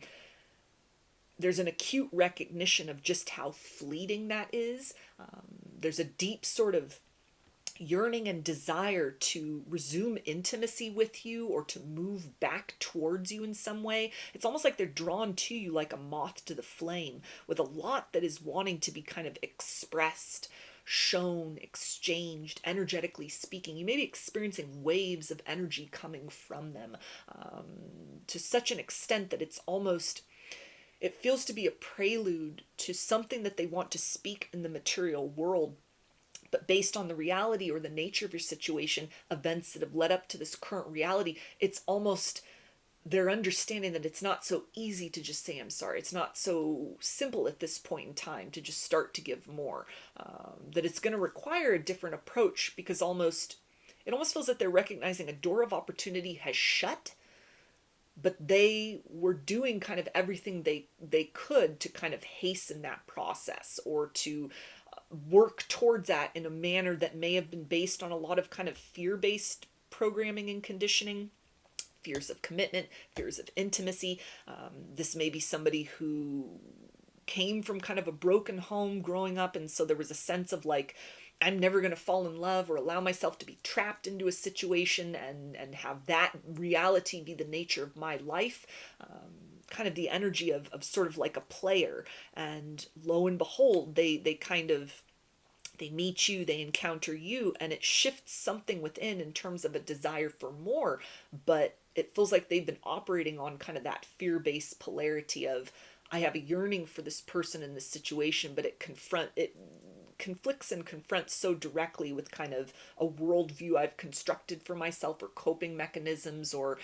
There's an acute recognition of just how fleeting that is. There's a deep sort of yearning and desire to resume intimacy with you or to move back towards you in some way. It's almost like they're drawn to you like a moth to the flame, with a lot that is wanting to be kind of expressed, shown, exchanged, energetically speaking. You may be experiencing waves of energy coming from them, to such an extent that it feels to be a prelude to something that they want to speak in the material world. But based on the reality or the nature of your situation, events that have led up to this current reality, it's almost they're understanding that it's not so easy to just say, I'm sorry. It's not so simple at this point in time to just start to give more. That it's going to require a different approach, because it almost feels that they're recognizing a door of opportunity has shut, but they were doing kind of everything they could to kind of hasten that process, or to work towards that in a manner that may have been based on a lot of kind of fear-based programming and conditioning, fears of commitment, fears of intimacy. This may be somebody who came from kind of a broken home growing up, and so there was a sense of like, I'm never going to fall in love or allow myself to be trapped into a situation and have that reality be the nature of my life. Kind of the energy of sort of like a player. And lo and behold, they meet you, they encounter you, and it shifts something within in terms of a desire for more. But it feels like they've been operating on kind of that fear-based polarity of, I have a yearning for this person in this situation, but it conflicts and confronts so directly with kind of a worldview I've constructed for myself, or coping mechanisms, or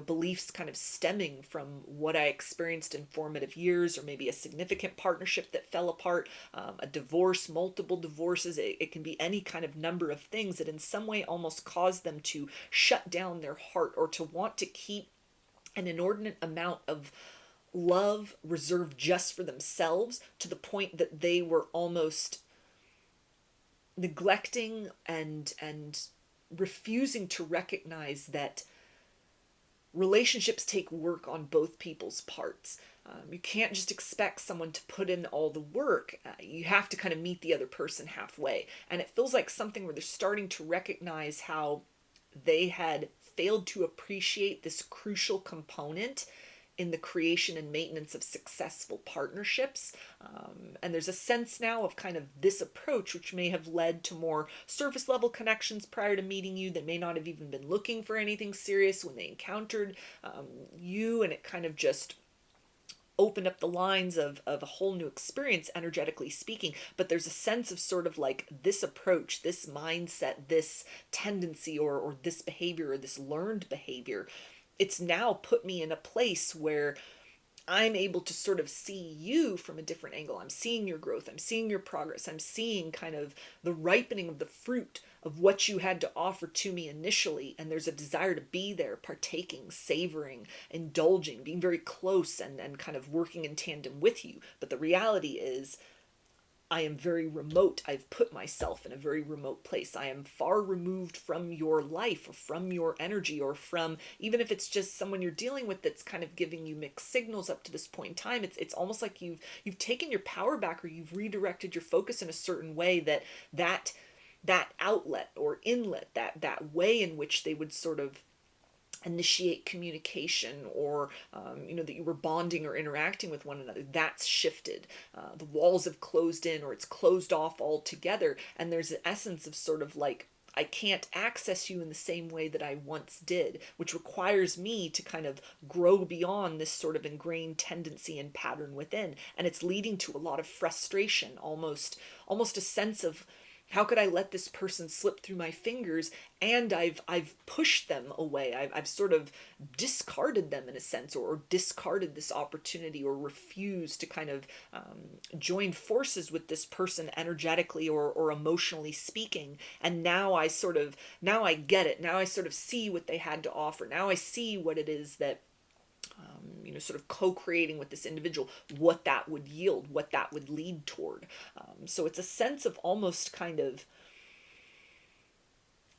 beliefs kind of stemming from what I experienced in formative years, or maybe a significant partnership that fell apart, a divorce, multiple divorces. It can be any kind of number of things that in some way almost cause them to shut down their heart, or to want to keep an inordinate amount of love reserved just for themselves, to the point that they were almost neglecting and refusing to recognize that relationships take work on both people's parts. You can't just expect someone to put in all the work. You have to kind of meet the other person halfway. And it feels like something where they're starting to recognize how they had failed to appreciate this crucial component in the creation and maintenance of successful partnerships. And there's a sense now of kind of this approach, which may have led to more surface level connections prior to meeting you. They may not have even been looking for anything serious when they encountered you, and it kind of just opened up the lines of a whole new experience, energetically speaking. But there's a sense of sort of like this approach, this mindset, this tendency, or this behavior, or this learned behavior. It's now put me in a place where I'm able to sort of see you from a different angle. I'm seeing your growth. I'm seeing your progress. I'm seeing kind of the ripening of the fruit of what you had to offer to me initially. And there's a desire to be there, partaking, savoring, indulging, being very close and kind of working in tandem with you. But the reality is, I am very remote. I've put myself in a very remote place. I am far removed from your life, or from your energy, or from, even if it's just someone you're dealing with that's kind of giving you mixed signals up to this point in time. It's almost like you've taken your power back, or you've redirected your focus in a certain way that outlet or inlet, that way in which they would sort of initiate communication, or that you were bonding or interacting with one another, that's shifted. The walls have closed in, or it's closed off altogether, and there's an essence of sort of like, I can't access you in the same way that I once did, which requires me to kind of grow beyond this sort of ingrained tendency and pattern within. And it's leading to a lot of frustration, almost a sense of, how could I let this person slip through my fingers? And I've pushed them away. I've sort of discarded them in a sense, or discarded this opportunity, or refused to kind of join forces with this person energetically or emotionally speaking. And now I get it. Now I sort of see what they had to offer. Now I see what it is that sort of co-creating with this individual what that would yield, what that would lead toward. So it's a sense of almost kind of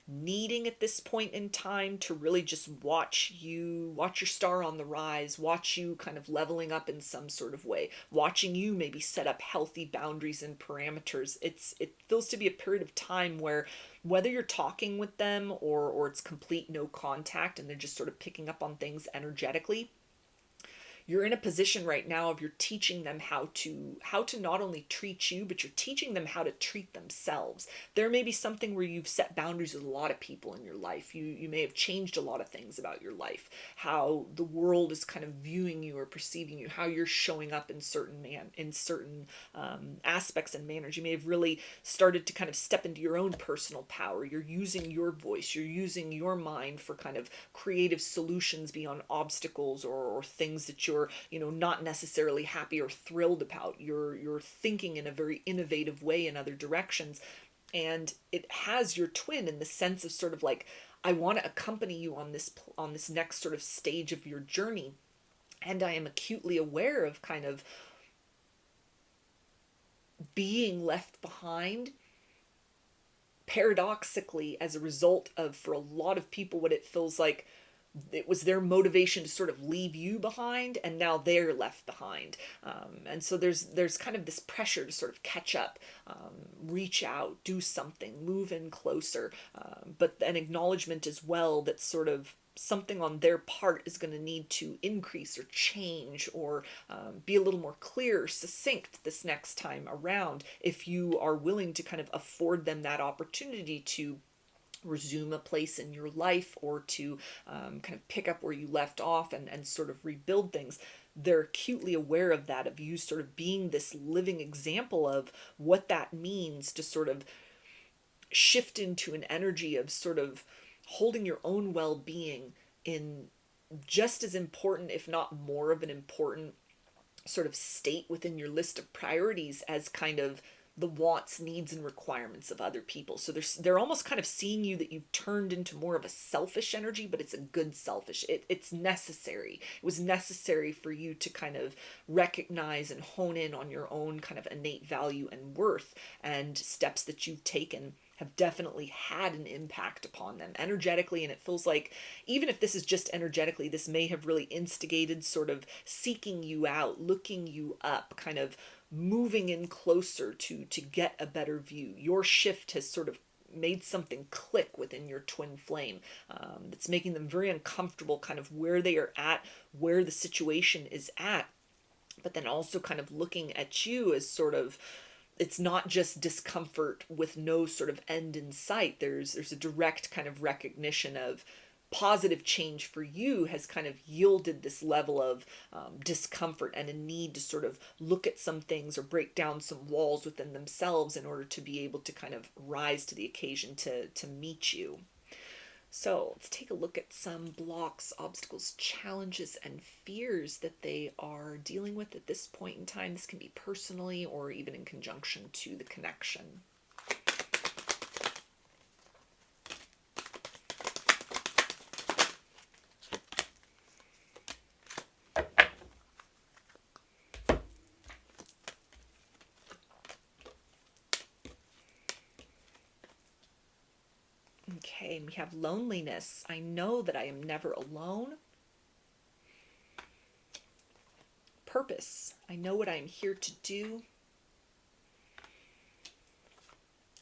needing at this point in time to really just watch your star on the rise, watch you kind of leveling up in some sort of way, watching you maybe set up healthy boundaries and parameters. It feels to be a period of time where whether you're talking with them or it's complete no contact and they're just sort of picking up on things energetically, you're in a position right now of you're teaching them how to not only treat you, but you're teaching them how to treat themselves. There may be something where you've set boundaries with a lot of people in your life. You may have changed a lot of things about your life, how the world is kind of viewing you or perceiving you, how you're showing up in certain aspects and manners. You may have really started to kind of step into your own personal power. You're using your voice. You're using your mind for kind of creative solutions beyond obstacles or things that you're not necessarily happy or thrilled about. You're thinking in a very innovative way in other directions, and it has your twin in the sense of sort of like, I want to accompany you on this next sort of stage of your journey, and I am acutely aware of kind of being left behind paradoxically as a result of, for a lot of people, what it feels like it was their motivation to sort of leave you behind, and now they're left behind. And so there's kind of this pressure to sort of catch up, reach out, do something, move in closer, but an acknowledgement as well that sort of something on their part is going to need to increase or change or be a little more clear, succinct this next time around, if you are willing to kind of afford them that opportunity to resume a place in your life or to kind of pick up where you left off and sort of rebuild things. They're acutely aware of that, of you sort of being this living example of what that means to sort of shift into an energy of sort of holding your own well-being in just as important, if not more of an important sort of state within your list of priorities as kind of the wants, needs, and requirements of other people. So they're almost kind of seeing you that you've turned into more of a selfish energy, but it's a good selfish. It's necessary. It was necessary for you to kind of recognize and hone in on your own kind of innate value and worth, and steps that you've taken have definitely had an impact upon them energetically. And it feels like, even if this is just energetically, this may have really instigated sort of seeking you out, looking you up, kind of moving in closer to get a better view. Your shift has sort of made something click within your twin flame, that's making them very uncomfortable kind of where they are at, where the situation is at, but then also kind of looking at you as sort of, it's not just discomfort with no sort of end in sight. There's a direct kind of recognition of positive change for you has kind of yielded this level of discomfort and a need to sort of look at some things or break down some walls within themselves in order to be able to kind of rise to the occasion to meet you. So let's take a look at some blocks, obstacles, challenges, and fears that they are dealing with at this point in time. This can be personally or even in conjunction to the connection. Okay, and we have loneliness. I know that I am never alone. Purpose. I know what I am here to do.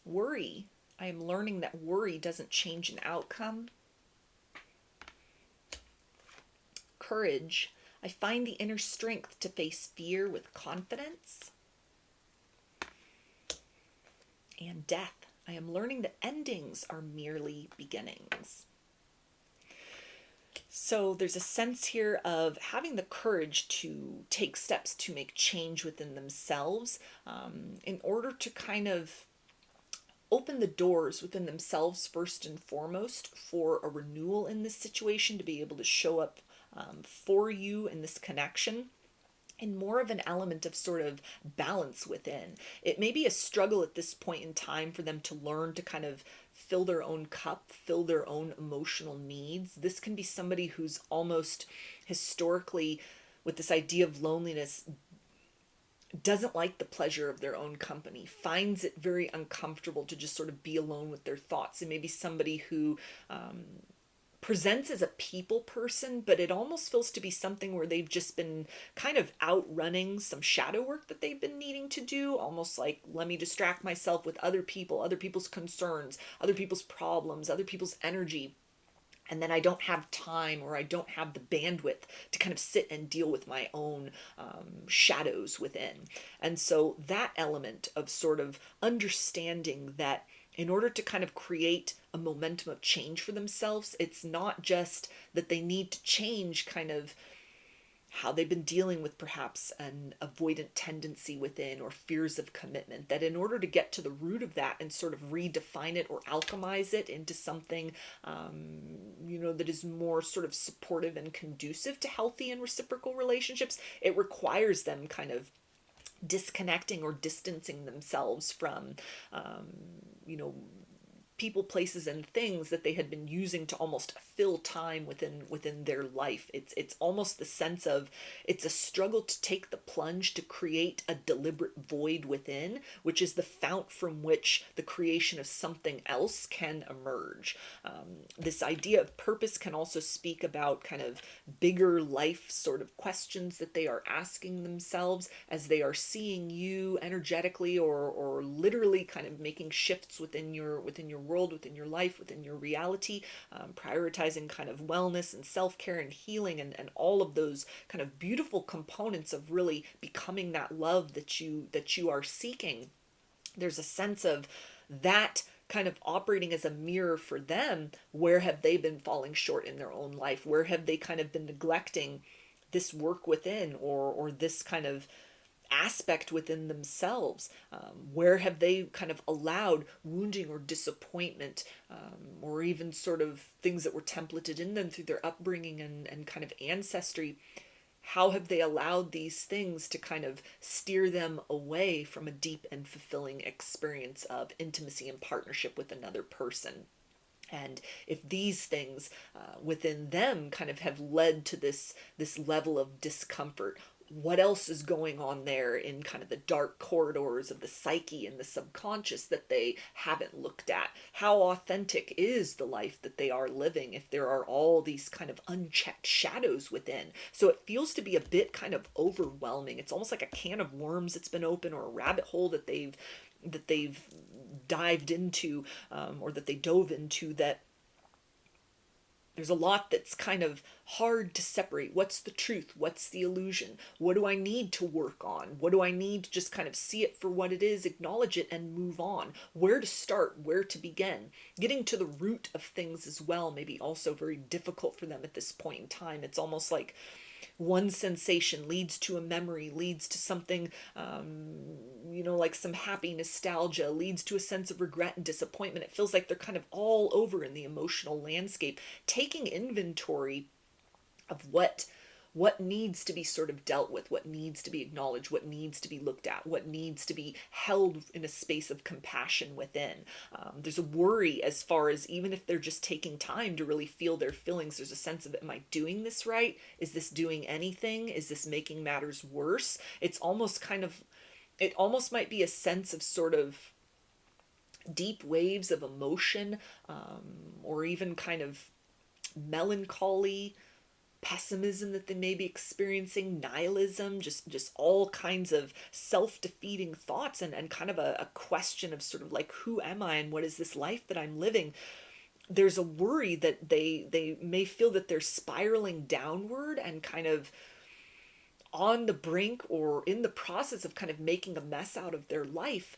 Worry. I am learning that worry doesn't change an outcome. Courage. I find the inner strength to face fear with confidence. And death. I am learning that endings are merely beginnings. So there's a sense here of having the courage to take steps to make change within themselves, in order to kind of open the doors within themselves first and foremost for a renewal in this situation, to be able to show up for you in this connection. And more of an element of sort of balance within. It may be a struggle at this point in time for them to learn to kind of fill their own cup, fill their own emotional needs. This can be somebody who's almost historically, with this idea of loneliness, doesn't like the pleasure of their own company, finds it very uncomfortable to just sort of be alone with their thoughts. And maybe somebody who presents as a people person, but it almost feels to be something where they've just been kind of outrunning some shadow work that they've been needing to do, almost like, let me distract myself with other people, other people's concerns, other people's problems, other people's energy. And then I don't have time, or I don't have the bandwidth to kind of sit and deal with my own shadows within. And so that element of sort of understanding that in order to kind of create a momentum of change for themselves, it's not just that they need to change kind of how they've been dealing with perhaps an avoidant tendency within, or fears of commitment, that in order to get to the root of that and sort of redefine it or alchemize it into something, that is more sort of supportive and conducive to healthy and reciprocal relationships, it requires them kind of disconnecting or distancing themselves from, people, places, and things that they had been using to almost fill time within their life. It's almost the sense of, it's a struggle to take the plunge to create a deliberate void within, which is the fount from which the creation of something else can emerge. This idea of purpose can also speak about kind of bigger life sort of questions that they are asking themselves as they are seeing you energetically or literally kind of making shifts within your world, within your life, within your reality, prioritizing kind of wellness and self-care and healing and all of those kind of beautiful components of really becoming that love that you are seeking. There's a sense of that kind of operating as a mirror for them. Where have they been falling short in their own life? Where have they kind of been neglecting this work within, or this kind of aspect within themselves? Where have they kind of allowed wounding or disappointment, or even sort of things that were templated in them through their upbringing and kind of ancestry? How have they allowed these things to kind of steer them away from a deep and fulfilling experience of intimacy and partnership with another person? And if these things within them kind of have led to this level of discomfort, what else is going on there in kind of the dark corridors of the psyche and the subconscious that they haven't looked at? How authentic is the life that they are living if there are all these kind of unchecked shadows within? So it feels to be a bit kind of overwhelming. It's almost like a can of worms that's been open, or a rabbit hole that they've dived into, or that they dove into, that there's a lot that's kind of hard to separate. What's the truth? What's the illusion? What do I need to work on? What do I need to just kind of see it for what it is, acknowledge it, and move on? Where to start? Where to begin? Getting to the root of things as well may be also very difficult for them at this point in time. It's almost like one sensation leads to a memory, leads to something, like some happy nostalgia, leads to a sense of regret and disappointment. It feels like they're kind of all over in the emotional landscape, taking inventory of what needs to be sort of dealt with, what needs to be acknowledged, what needs to be looked at, what needs to be held in a space of compassion within. There's a worry as far as, even if they're just taking time to really feel their feelings, there's a sense of, am I doing this right? Is this doing anything? Is this making matters worse? It almost might be a sense of sort of deep waves of emotion, or even kind of melancholy, pessimism that they may be experiencing, nihilism, just all kinds of self-defeating thoughts, and kind of a question of sort of like, who am I and what is this life that I'm living? There's a worry that they may feel that they're spiraling downward and kind of on the brink or in the process of kind of making a mess out of their life.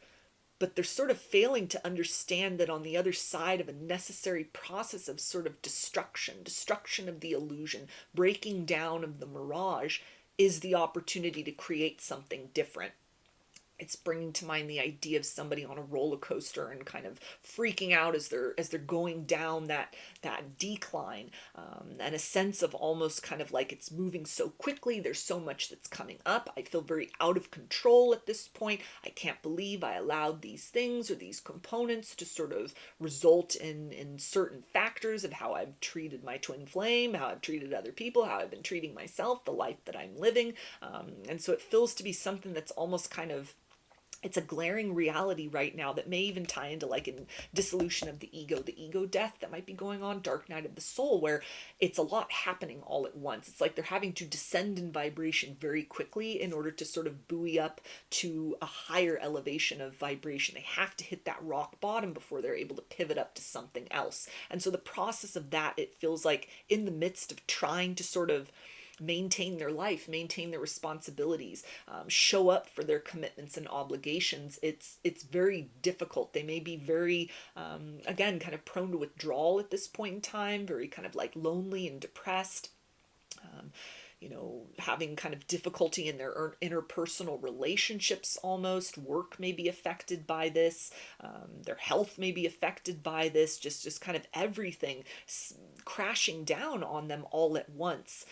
But they're sort of failing to understand that on the other side of a necessary process of sort of destruction of the illusion, breaking down of the mirage, is the opportunity to create something different. It's bringing to mind the idea of somebody on a roller coaster and kind of freaking out as they're going down that decline, and a sense of almost kind of like it's moving so quickly. There's so much that's coming up. I feel very out of control at this point. I can't believe I allowed these things or these components to sort of result in certain factors of how I've treated my twin flame, how I've treated other people, how I've been treating myself, the life that I'm living. And so it feels to be something that's almost kind of, it's a glaring reality right now that may even tie into like in dissolution of the ego death that might be going on, dark night of the soul, where it's a lot happening all at once. It's like they're having to descend in vibration very quickly in order to sort of buoy up to a higher elevation of vibration. They have to hit that rock bottom before they're able to pivot up to something else. And so the process of that, it feels like in the midst of trying to sort of maintain their life, maintain their responsibilities, show up for their commitments and obligations. It's very difficult. They may be very, again, kind of prone to withdrawal at this point in time, very kind of like lonely and depressed. Having kind of difficulty in their interpersonal relationships almost. Work may be affected by this. Their health may be affected by this. Just kind of everything crashing down on them all at once.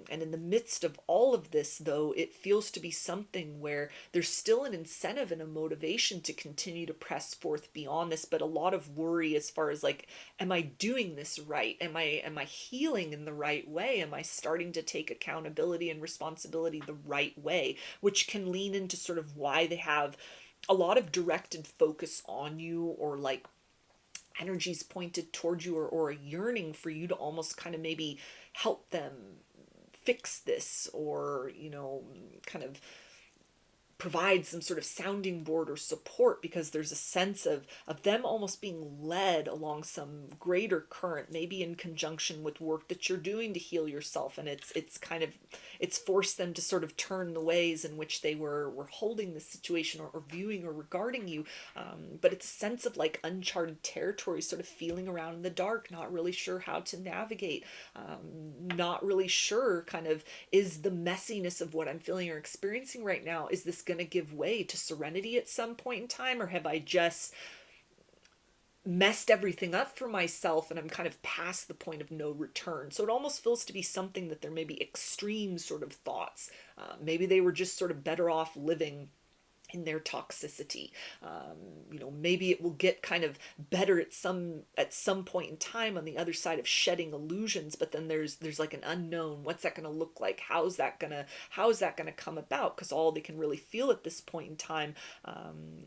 And in the midst of all of this, though, it feels to be something where there's still an incentive and a motivation to continue to press forth beyond this, but a lot of worry as far as like, am I doing this right? Am I healing in the right way? Am I starting to take accountability and responsibility the right way? Which can lean into sort of why they have a lot of directed focus on you, or like energies pointed towards you, or a yearning for you to almost kind of maybe help them fix this, or kind of provide some sort of sounding board or support, because there's a sense of them almost being led along some greater current, maybe in conjunction with work that you're doing to heal yourself. And it's forced them to sort of turn the ways in which they were holding the situation, or viewing or regarding you. But it's a sense of like uncharted territory, sort of feeling around in the dark, not really sure how to navigate, not really sure kind of, is the messiness of what I'm feeling or experiencing right now, is this going to give way to serenity at some point in time, or have I just messed everything up for myself and I'm kind of past the point of no return? So it almost feels to be something that there may be extreme sort of thoughts. Maybe they were just sort of better off living in their toxicity. Maybe it will get kind of better at some point in time on the other side of shedding illusions, but then there's like an unknown. What's that going to look like? How is that going to come about? Because all they can really feel at this point in time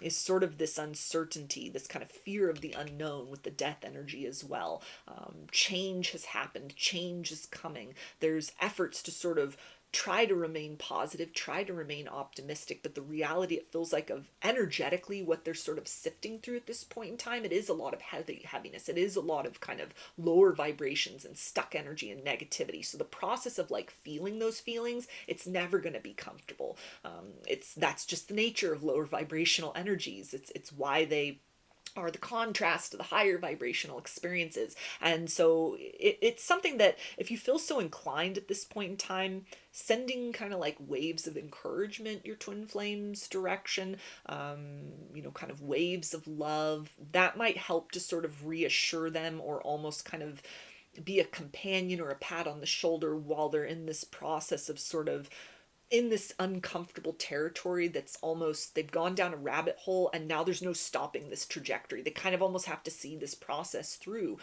is sort of this uncertainty, this kind of fear of the unknown, with the death energy as well. Change has happened. Change is coming. There's efforts to sort of try to remain positive, try to remain optimistic, but the reality, it feels like, of energetically what they're sort of sifting through at this point in time, it is a lot of heaviness. It is a lot of kind of lower vibrations and stuck energy and negativity. So the process of like feeling those feelings, it's never going to be comfortable. That's just the nature of lower vibrational energies. It's why they are the contrast to the higher vibrational experiences. And so it's something that, if you feel so inclined at this point in time, sending kind of like waves of encouragement your twin flames direction, kind of waves of love, that might help to sort of reassure them, or almost kind of be a companion or a pat on the shoulder while they're in this process of sort of in this uncomfortable territory that's almost, they've gone down a rabbit hole and now there's no stopping this trajectory. They kind of almost have to see this process through,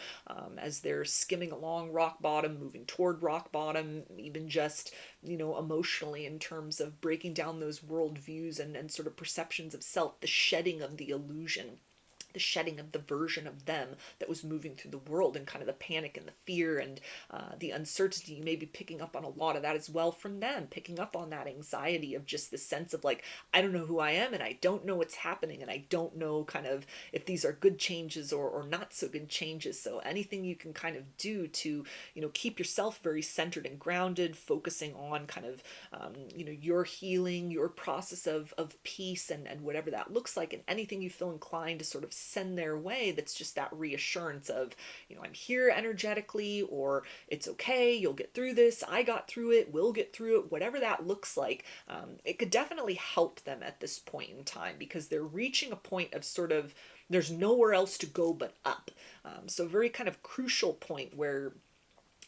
as they're skimming along rock bottom, moving toward rock bottom, even just, emotionally, in terms of breaking down those worldviews and sort of perceptions of self, the shedding of the illusion, the shedding of the version of them that was moving through the world, and kind of the panic and the fear and the uncertainty. You may be picking up on a lot of that as well from them, picking up on that anxiety of just the sense of like, I don't know who I am, and I don't know what's happening, and I don't know kind of if these are good changes or not so good changes. So anything you can kind of do to, keep yourself very centered and grounded, focusing on kind of, your healing, your process of peace, and whatever that looks like, and anything you feel inclined to sort of send their way that's just that reassurance of, I'm here energetically, or it's okay, you'll get through this, I got through it, we'll get through it, whatever that looks like. It could definitely help them at this point in time, because they're reaching a point of sort of, there's nowhere else to go but up. So very kind of crucial point where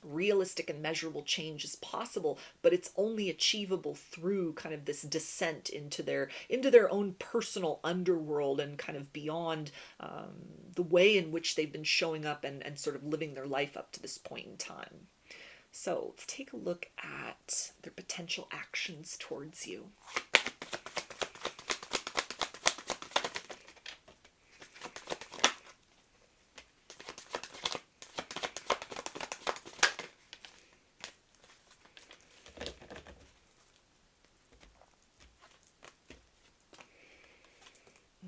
realistic and measurable change is possible, but it's only achievable through kind of this descent into their own personal underworld, and kind of beyond the way in which they've been showing up and sort of living their life up to this point in time. So let's take a look at their potential actions towards you.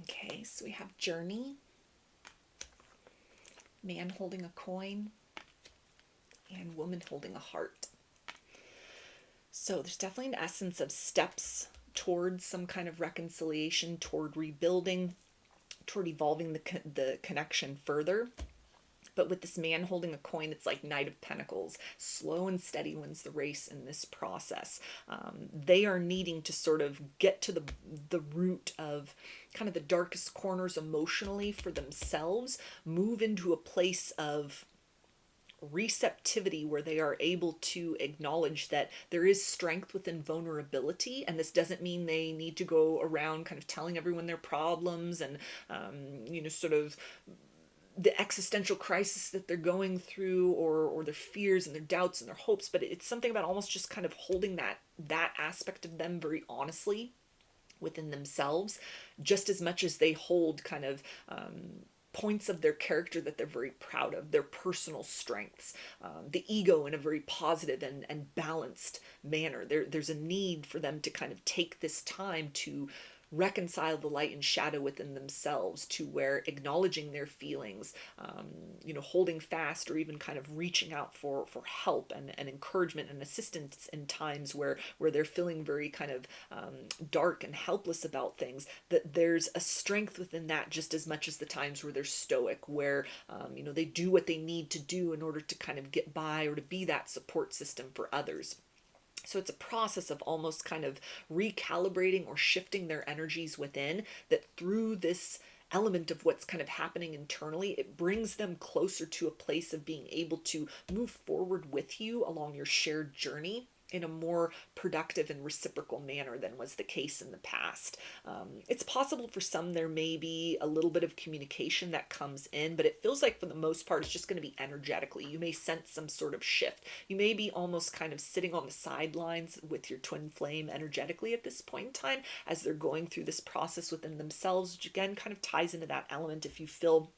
Okay, so we have journey, man holding a coin, and woman holding a heart. So there's definitely an essence of steps towards some kind of reconciliation, toward rebuilding, toward evolving the connection further. But with this man holding a coin, it's like Knight of Pentacles. Slow and steady wins the race in this process. They are needing to sort of get to the root of kind of the darkest corners emotionally for themselves, move into a place of receptivity where they are able to acknowledge that there is strength within vulnerability. And this doesn't mean they need to go around kind of telling everyone their problems and, sort of the existential crisis that they're going through, or their fears and their doubts and their hopes. But it's something about almost just kind of holding that aspect of them very honestly within themselves, just as much as they hold kind of points of their character that they're very proud of, their personal strengths, the ego in a very positive and balanced manner. There's a need for them to kind of take this time to reconcile the light and shadow within themselves, to where acknowledging their feelings, holding fast, or even kind of reaching out for help and encouragement and assistance in times where they're feeling very kind of dark and helpless about things, that there's a strength within that just as much as the times where they're stoic, where they do what they need to do in order to kind of get by, or to be that support system for others. So it's a process of almost kind of recalibrating or shifting their energies within, that through this element of what's kind of happening internally, it brings them closer to a place of being able to move forward with you along your shared journey in a more productive and reciprocal manner than was the case in the past. It's possible for some there may be a little bit of communication that comes in, but it feels like for the most part it's just going to be energetically. You may sense some sort of shift. You may be almost kind of sitting on the sidelines with your twin flame energetically at this point in time as they're going through this process within themselves, which again kind of ties into that element. If you feel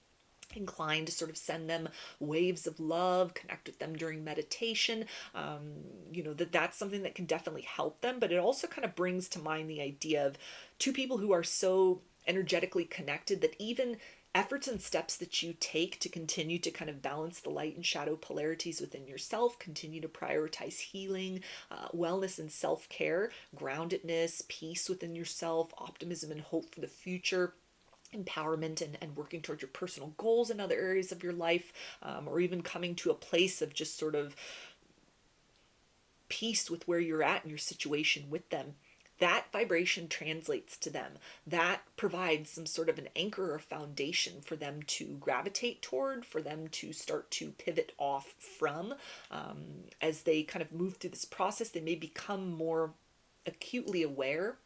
inclined to sort of send them waves of love, connect with them during meditation, that's something that can definitely help them. But it also kind of brings to mind the idea of two people who are so energetically connected that even efforts and steps that you take to continue to kind of balance the light and shadow polarities within yourself, continue to prioritize healing, wellness and self-care, groundedness, peace within yourself, optimism and hope for the future, empowerment and working towards your personal goals in other areas of your life, or even coming to a place of just sort of peace with where you're at in your situation with them. That vibration translates to them. That provides some sort of an anchor or foundation for them to gravitate toward, for them to start to pivot off from. As they kind of move through this process, they may become more acutely aware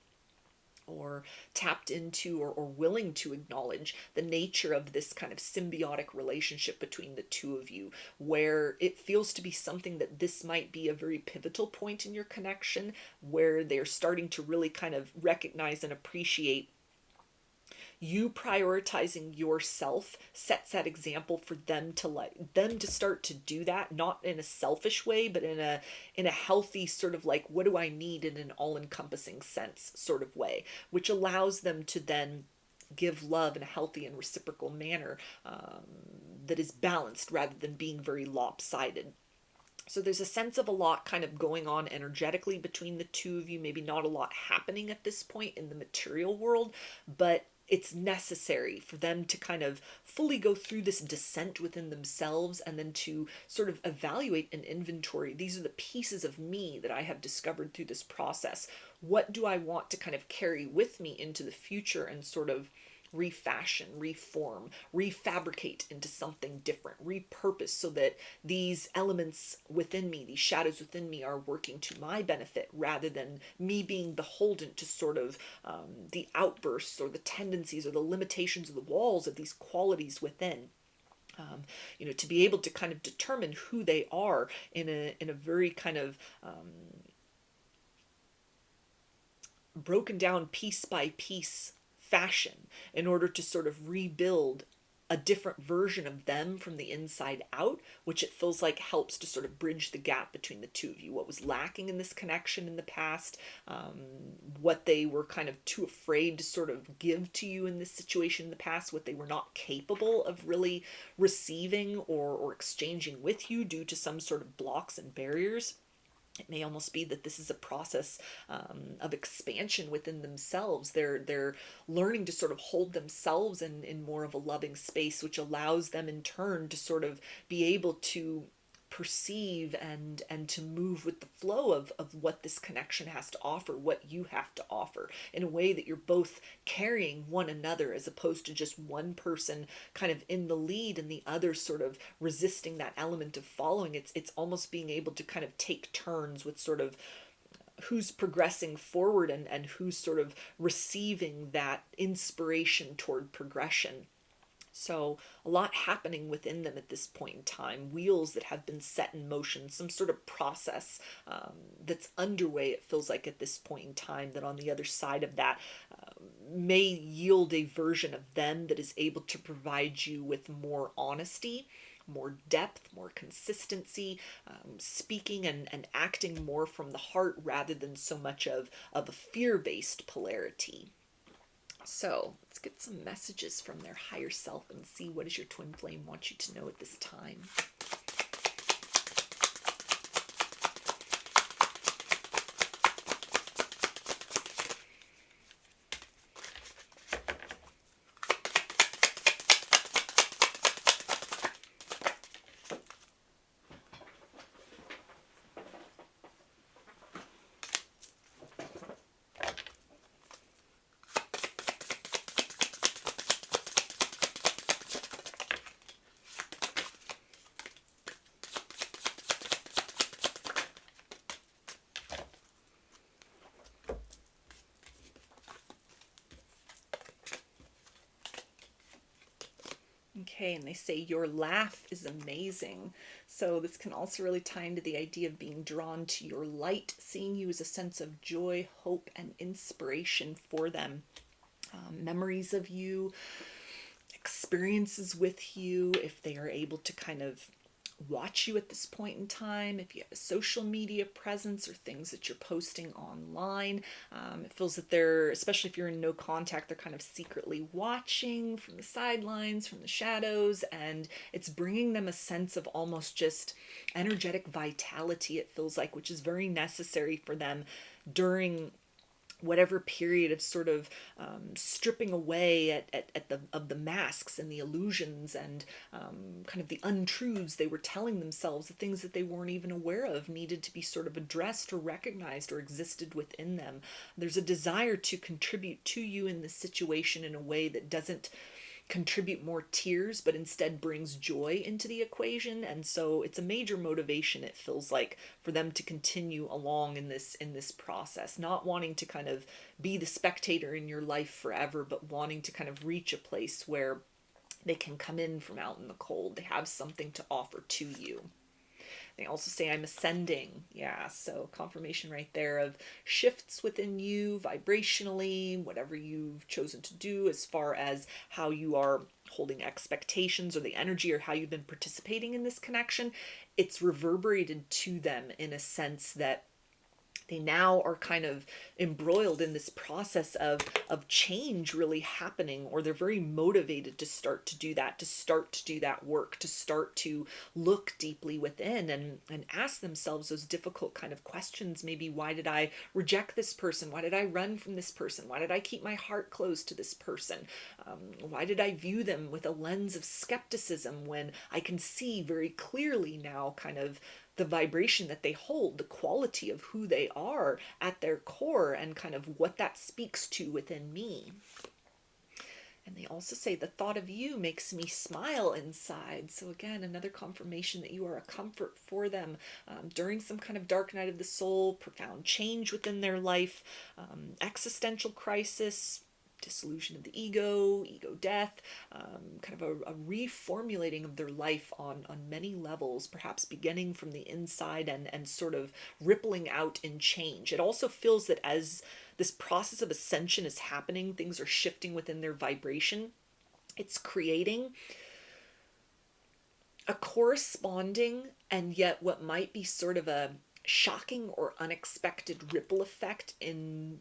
or tapped into or willing to acknowledge the nature of this kind of symbiotic relationship between the two of you, where it feels to be something that this might be a very pivotal point in your connection, where they're starting to really kind of recognize and appreciate you prioritizing yourself sets that example for them to start to do that, not in a selfish way, but in a healthy sort of like, what do I need in an all-encompassing sense sort of way, which allows them to then give love in a healthy and reciprocal manner that is balanced rather than being very lopsided. So there's a sense of a lot kind of going on energetically between the two of you, maybe not a lot happening at this point in the material world, but it's necessary for them to kind of fully go through this descent within themselves, and then to sort of evaluate and inventory. These are the pieces of me that I have discovered through this process. What do I want to kind of carry with me into the future and sort of refashion, reform, refabricate into something different, repurpose, so that these elements within me, these shadows within me, are working to my benefit rather than me being beholden to sort of the outbursts or the tendencies or the limitations of the walls of these qualities within. To be able to kind of determine who they are in a very kind of broken down piece by piece fashion, in order to sort of rebuild a different version of them from the inside out, which it feels like helps to sort of bridge the gap between the two of you. What was lacking in this connection in the past, what they were kind of too afraid to sort of give to you in this situation in the past, what they were not capable of really receiving or exchanging with you due to some sort of blocks and barriers. It may almost be that this is a process of expansion within themselves. They're learning to sort of hold themselves in more of a loving space, which allows them in turn to sort of be able to perceive and to move with the flow of what this connection has to offer, what you have to offer, in a way that you're both carrying one another, as opposed to just one person kind of in the lead and the other sort of resisting that element of following. It's almost being able to kind of take turns with sort of who's progressing forward and who's sort of receiving that inspiration toward progression. So a lot happening within them at this point in time, wheels that have been set in motion, some sort of process that's underway, it feels like at this point in time, that on the other side of that may yield a version of them that is able to provide you with more honesty, more depth, more consistency, speaking and acting more from the heart rather than so much of a fear-based polarity. So let's get some messages from their higher self and see what does your twin flame want you to know at this time. Okay, and they say your laugh is amazing. So this can also really tie into the idea of being drawn to your light, seeing you as a sense of joy, hope, and inspiration for them. Memories of you, experiences with you, if they are able to kind of watch you at this point in time, if you have a social media presence or things that you're posting online. It feels that they're, especially if you're in no contact, they're kind of secretly watching from the sidelines, from the shadows, and it's bringing them a sense of almost just energetic vitality, it feels like, which is very necessary for them during whatever period of sort of stripping away of the masks and the illusions and kind of the untruths they were telling themselves, the things that they weren't even aware of needed to be sort of addressed or recognized or existed within them. There's a desire to contribute to you in this situation in a way that doesn't contribute more tears, but instead brings joy into the equation. And so it's a major motivation, it feels like, for them to continue along in this process, not wanting to kind of be the spectator in your life forever, but wanting to kind of reach a place where they can come in from out in the cold. They have something to offer to you. They also say, I'm ascending. Yeah, so confirmation right there of shifts within you vibrationally, whatever you've chosen to do as far as how you are holding expectations or the energy or how you've been participating in this connection. It's reverberated to them in a sense that They now are kind of embroiled in this process of change really happening, or they're very motivated to start to do that, work, to start to look deeply within and ask themselves those difficult kind of questions. Maybe, why did I reject this person? Why did I run from this person? Why did I keep my heart closed to this person? Why did I view them with a lens of skepticism when I can see very clearly now kind of the vibration that they hold, the quality of who they are at their core, and kind of what that speaks to within me. And they also say, the thought of you makes me smile inside. So again, another confirmation that you are a comfort for them during some kind of dark night of the soul, profound change within their life, existential crisis, dissolution of the ego death, kind of a reformulating of their life on many levels, perhaps beginning from the inside and sort of rippling out in change. It also feels that as this process of ascension is happening, things are shifting within their vibration. It's creating a corresponding and yet what might be sort of a shocking or unexpected ripple effect in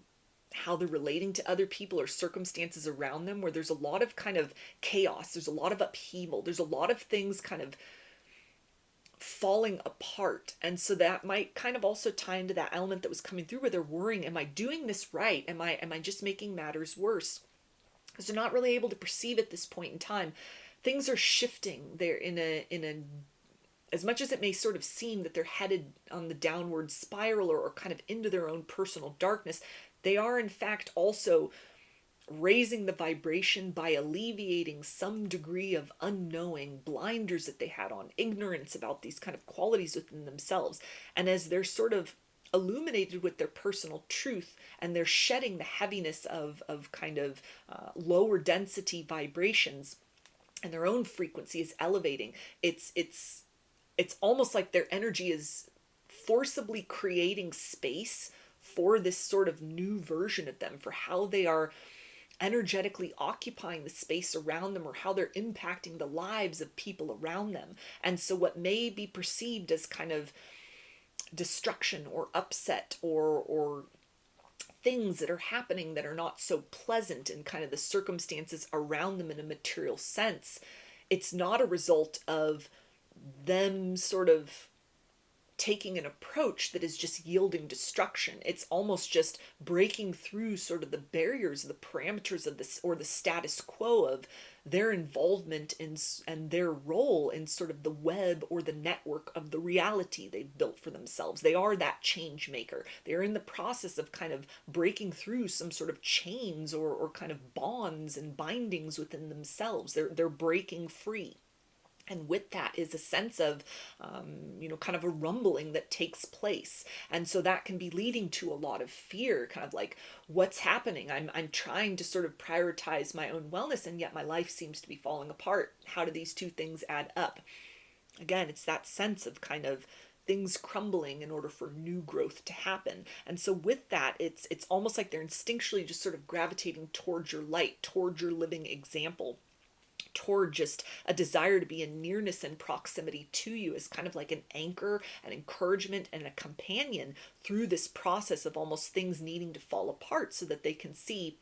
how they're relating to other people or circumstances around them, where there's a lot of kind of chaos, there's a lot of upheaval, there's a lot of things kind of falling apart. And so that might kind of also tie into that element that was coming through, where they're worrying, am I doing this right? Am I just making matters worse? Because they're not really able to perceive at this point in time. Things are shifting. They're in a as much as it may sort of seem that they're headed on the downward spiral or kind of into their own personal darkness, they are in fact also raising the vibration by alleviating some degree of unknowing blinders that they had on, ignorance about these kind of qualities within themselves. And as they're sort of illuminated with their personal truth, and they're shedding the heaviness of kind of lower density vibrations, and their own frequency is elevating, it's almost like their energy is forcibly creating space for this sort of new version of them, for how they are energetically occupying the space around them, or how they're impacting the lives of people around them. And so what may be perceived as kind of destruction or upset or things that are happening that are not so pleasant in kind of the circumstances around them in a material sense, it's not a result of them sort of taking an approach that is just yielding destruction. It's almost just breaking through sort of the barriers, the parameters of this, or the status quo of their involvement in and their role in sort of the web or the network of the reality they've built for themselves. They are that change maker. They're in the process of kind of breaking through some sort of chains or kind of bonds and bindings within themselves. They're breaking free. And with that is a sense of, kind of a rumbling that takes place. And so that can be leading to a lot of fear, kind of like, what's happening? I'm trying to sort of prioritize my own wellness, and yet my life seems to be falling apart. How do these two things add up? Again, it's that sense of kind of things crumbling in order for new growth to happen. And so with that, it's almost like they're instinctually just sort of gravitating towards your light, towards your living example, toward just a desire to be in nearness and proximity to you, as kind of like an anchor, an encouragement, and a companion through this process of almost things needing to fall apart, so that they can see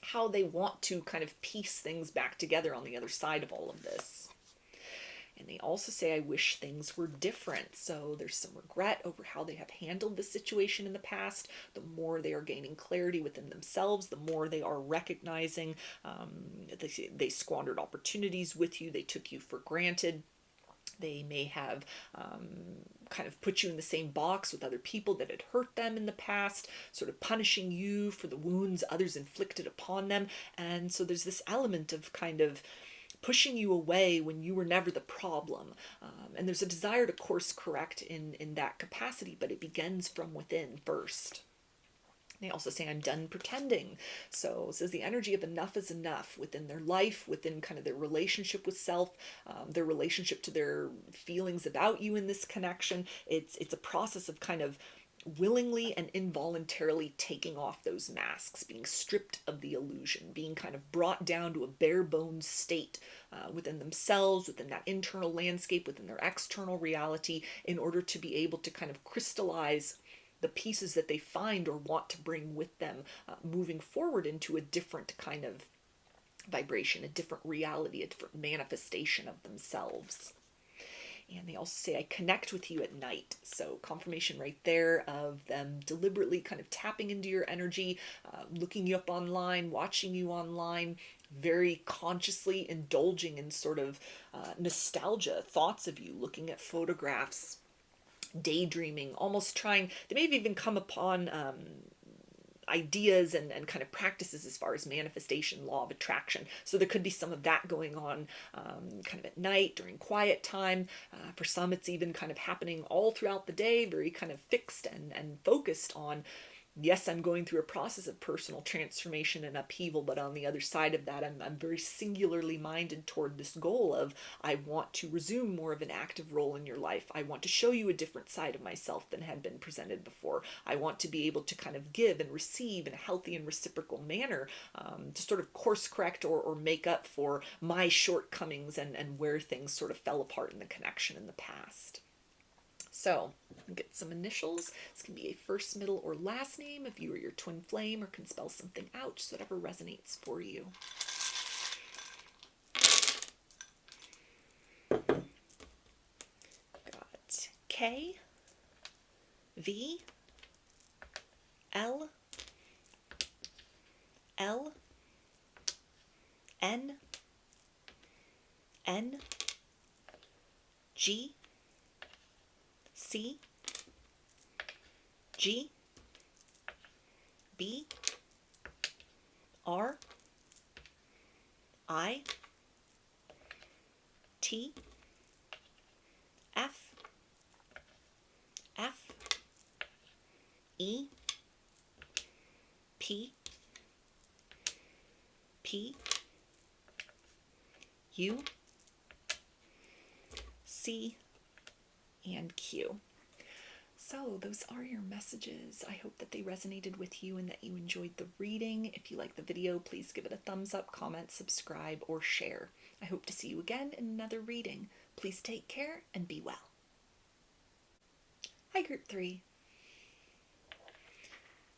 how they want to kind of piece things back together on the other side of all of this. And they also say, I wish things were different. So there's some regret over how they have handled the situation in the past. The more they are gaining clarity within themselves, the more they are recognizing they squandered opportunities with you. They took you for granted. They may have kind of put you in the same box with other people that had hurt them in the past, sort of punishing you for the wounds others inflicted upon them. And so there's this element of kind of pushing you away when you were never the problem. And there's a desire to course correct in that capacity, but it begins from within first. They also say, I'm done pretending. So it says the energy of enough is enough within their life, within kind of their relationship with self, their relationship to their feelings about you in this connection. It's a process of kind of willingly and involuntarily taking off those masks, being stripped of the illusion, being kind of brought down to a bare bones state within themselves, within that internal landscape, within their external reality, in order to be able to kind of crystallize the pieces that they find or want to bring with them, moving forward into a different kind of vibration, a different reality, a different manifestation of themselves. And they also say, I connect with you at night. So confirmation right there of them deliberately kind of tapping into your energy, looking you up online, watching you online, very consciously indulging in sort of nostalgia, thoughts of you, looking at photographs, daydreaming, almost trying, they may have even come upon ideas and kind of practices as far as manifestation, law of attraction. So there could be some of that going on kind of at night during quiet time. For some, it's even kind of happening all throughout the day, very kind of fixed and focused on, yes, I'm going through a process of personal transformation and upheaval, but on the other side of that, I'm very singularly minded toward this goal of, I want to resume more of an active role in your life. I want to show you a different side of myself than had been presented before. I want to be able to kind of give and receive in a healthy and reciprocal manner, to sort of course correct or make up for my shortcomings and where things sort of fell apart in the connection in the past. So, get some initials. This can be a first, middle, or last name if you or your twin flame, or can spell something out, just whatever resonates for you. Got K, V, L, L, N, N, G, C, G, B, R, I, T, F, F, E, P, P, U, C, and Q. So those are your messages. I hope that they resonated with you and that you enjoyed the reading. If you like the video, please give it a thumbs up, comment, subscribe, or share. I hope to see you again in another reading. Please take care and be well. Hi, Group 3.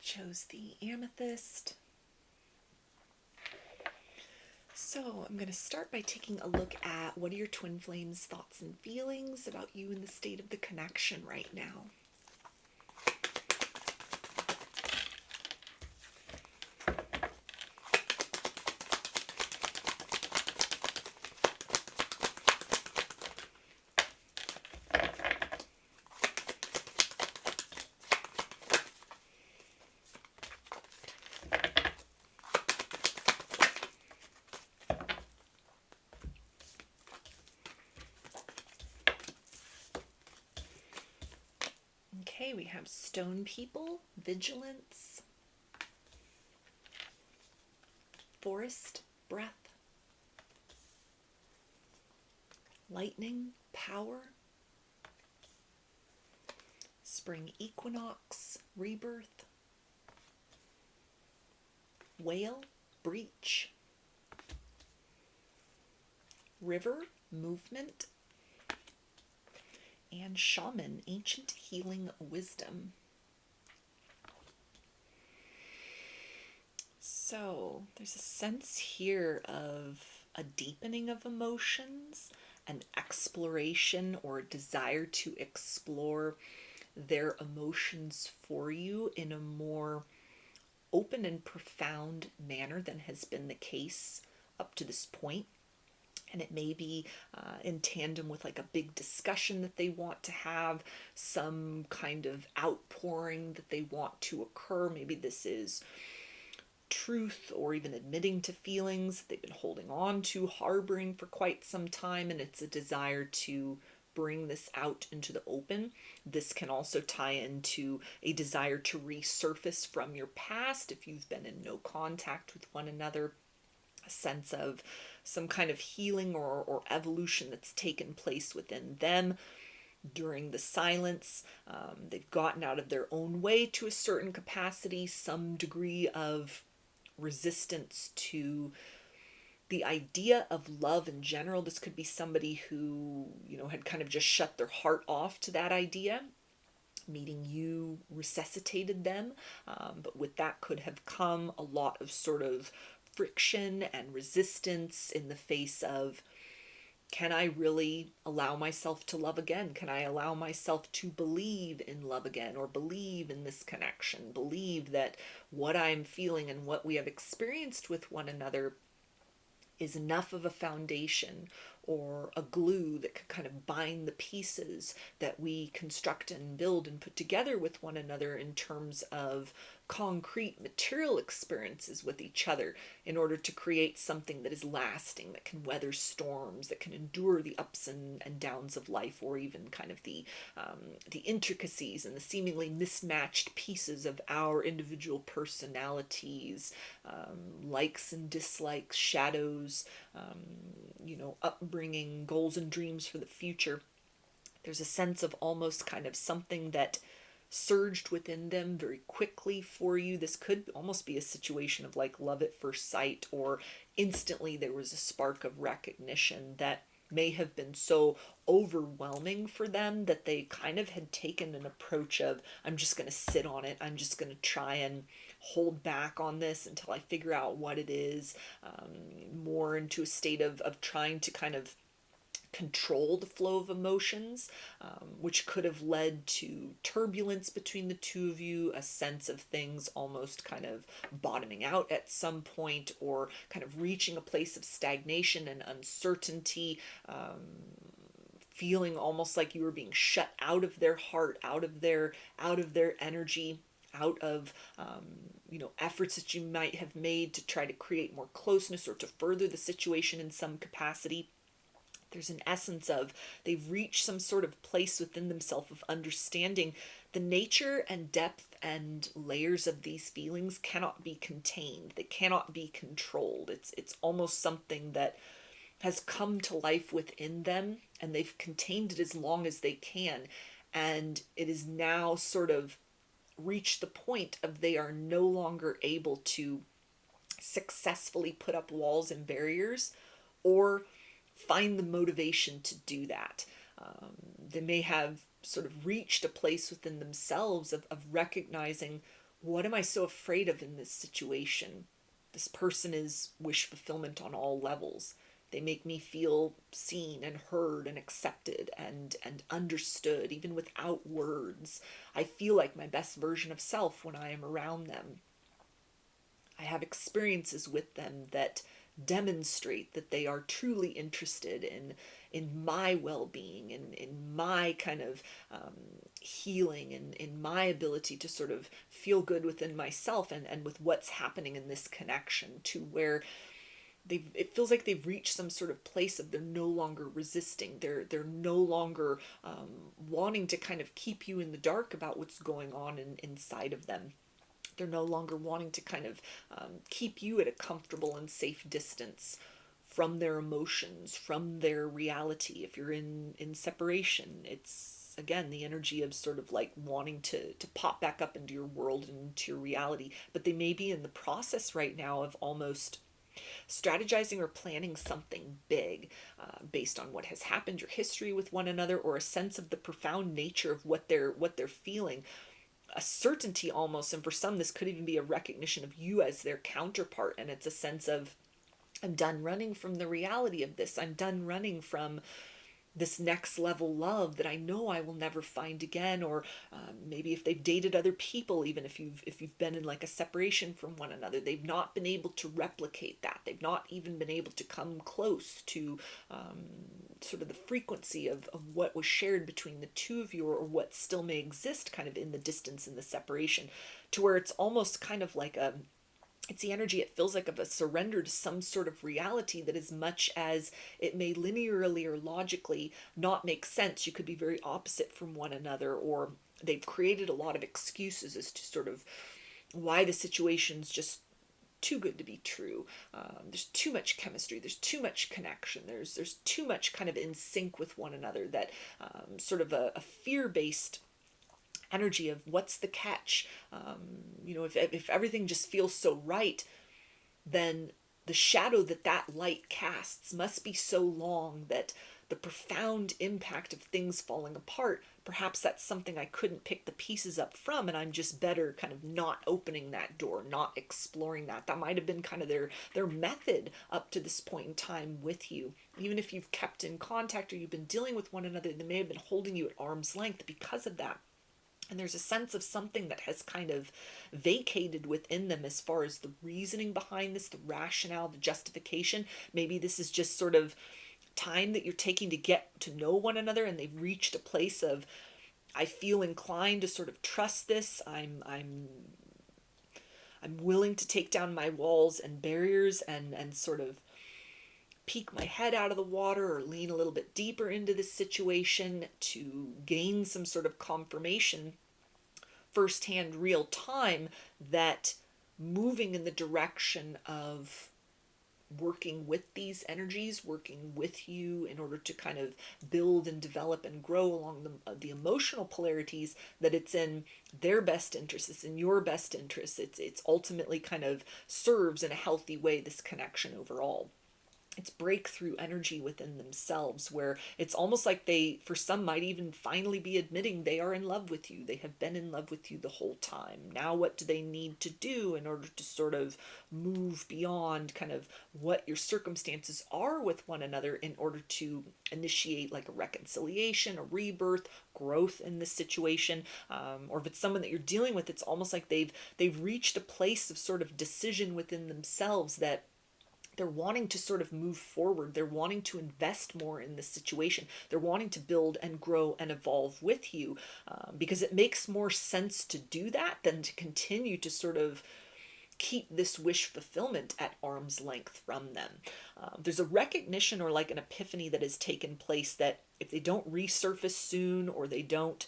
Chose the Amethyst. So I'm going to start by taking a look at what are your twin flames' thoughts and feelings about you and the state of the connection right now. Okay, we have Stone People, Vigilance, Forest, Breath, Lightning, Power, Spring Equinox, Rebirth, Whale, Breach, River, Movement, and Shaman, Ancient Healing Wisdom. So there's a sense here of a deepening of emotions, an exploration or desire to explore their emotions for you in a more open and profound manner than has been the case up to this point. And it may be in tandem with like a big discussion that they want to have, some kind of outpouring that they want to occur. Maybe this is truth or even admitting to feelings they've been holding on to, harboring for quite some time, and it's a desire to bring this out into the open. This can also tie into a desire to resurface from your past if you've been in no contact with one another, a sense of some kind of healing or evolution that's taken place within them during the silence. They've gotten out of their own way to a certain capacity, some degree of resistance to the idea of love in general. This could be somebody who, had kind of just shut their heart off to that idea. Meeting you resuscitated them, but with that could have come a lot of sort of friction and resistance in the face of, can I really allow myself to love again? Can I allow myself to believe in love again, or believe in this connection, believe that what I'm feeling and what we have experienced with one another is enough of a foundation or a glue that could kind of bind the pieces that we construct and build and put together with one another in terms of concrete material experiences with each other, in order to create something that is lasting, that can weather storms, that can endure the ups and downs of life, or even kind of the intricacies and the seemingly mismatched pieces of our individual personalities, likes and dislikes, shadows, upbringing, goals and dreams for the future. There's a sense of almost kind of something that surged within them very quickly for you. This could almost be a situation of like love at first sight, or instantly there was a spark of recognition that may have been so overwhelming for them that they kind of had taken an approach of, I'm just going to sit on it. I'm just going to try and hold back on this until I figure out what it is, more into a state of trying to kind of control the flow of emotions, which could have led to turbulence between the two of you, a sense of things almost kind of bottoming out at some point, or kind of reaching a place of stagnation and uncertainty, feeling almost like you were being shut out of their heart, out of their energy, out of efforts that you might have made to try to create more closeness or to further the situation in some capacity. There's an essence of, they've reached some sort of place within themselves of understanding the nature and depth and layers of these feelings cannot be contained. They cannot be controlled. It's almost something that has come to life within them, and they've contained it as long as they can. And it is now sort of reached the point of, they are no longer able to successfully put up walls and barriers, or find the motivation to do that. They may have sort of reached a place within themselves of recognizing, what am I so afraid of in this situation? This person is wish fulfillment on all levels. They make me feel seen and heard and accepted and understood, even without words. I feel like my best version of self when I am around them. I have experiences with them that demonstrate that they are truly interested in my well-being, in my kind of healing, and in my ability to sort of feel good within myself and with what's happening in this connection, to where it feels like they've reached some sort of place of, they're no longer resisting. They're no longer wanting to kind of keep you in the dark about what's going on inside of them. They're no longer wanting to kind of keep you at a comfortable and safe distance from their emotions, from their reality. If you're in separation, it's, again, the energy of sort of like wanting to pop back up into your world and into your reality. But they may be in the process right now of almost strategizing or planning something big, based on what has happened, your history with one another, or a sense of the profound nature of what they're feeling. A certainty almost, and for some this could even be a recognition of you as their counterpart, and it's a sense of, I'm done running from the reality of this. I'm done running from this next level love that I know I will never find again. Or maybe if they've dated other people, even if you've been in like a separation from one another, they've not been able to replicate that. They've not even been able to come close to sort of the frequency of what was shared between the two of you, or what still may exist kind of in the distance, in the separation, to where it's almost kind of like it's the energy, it feels like, of a surrender to some sort of reality that, as much as it may linearly or logically not make sense, you could be very opposite from one another, or they've created a lot of excuses as to sort of why the situation's just too good to be true. There's too much chemistry, there's too much connection, there's too much kind of in sync with one another, that sort of a fear-based energy of, what's the catch? If everything just feels so right, then the shadow that light casts must be so long that the profound impact of things falling apart, perhaps that's something I couldn't pick the pieces up from, and I'm just better kind of not opening that door, not exploring that. That might have been kind of their method up to this point in time with you. Even if you've kept in contact or you've been dealing with one another, they may have been holding you at arm's length because of that. And there's a sense of something that has kind of vacated within them as far as the reasoning behind this, the rationale, the justification. Maybe this is just sort of time that you're taking to get to know one another, and they've reached a place of, I feel inclined to sort of trust this. I'm willing to take down my walls and barriers and sort of peek my head out of the water or lean a little bit deeper into this situation to gain some sort of confirmation firsthand, real time, that moving in the direction of working with these energies, working with you in order to kind of build and develop and grow along the emotional polarities, that it's in their best interest, it's in your best interest, it's ultimately kind of serves in a healthy way this connection overall. It's breakthrough energy within themselves, where it's almost like they, for some, might even finally be admitting they are in love with you. They have been in love with you the whole time. Now what do they need to do in order to sort of move beyond kind of what your circumstances are with one another in order to initiate like a reconciliation, a rebirth, growth in this situation? Or if it's someone that you're dealing with, it's almost like they've reached a place of sort of decision within themselves that they're wanting to sort of move forward. They're wanting to invest more in this situation. They're wanting to build and grow and evolve with you, because it makes more sense to do that than to continue to sort of keep this wish fulfillment at arm's length from them. There's a recognition or like an epiphany that has taken place that if they don't resurface soon, or they don't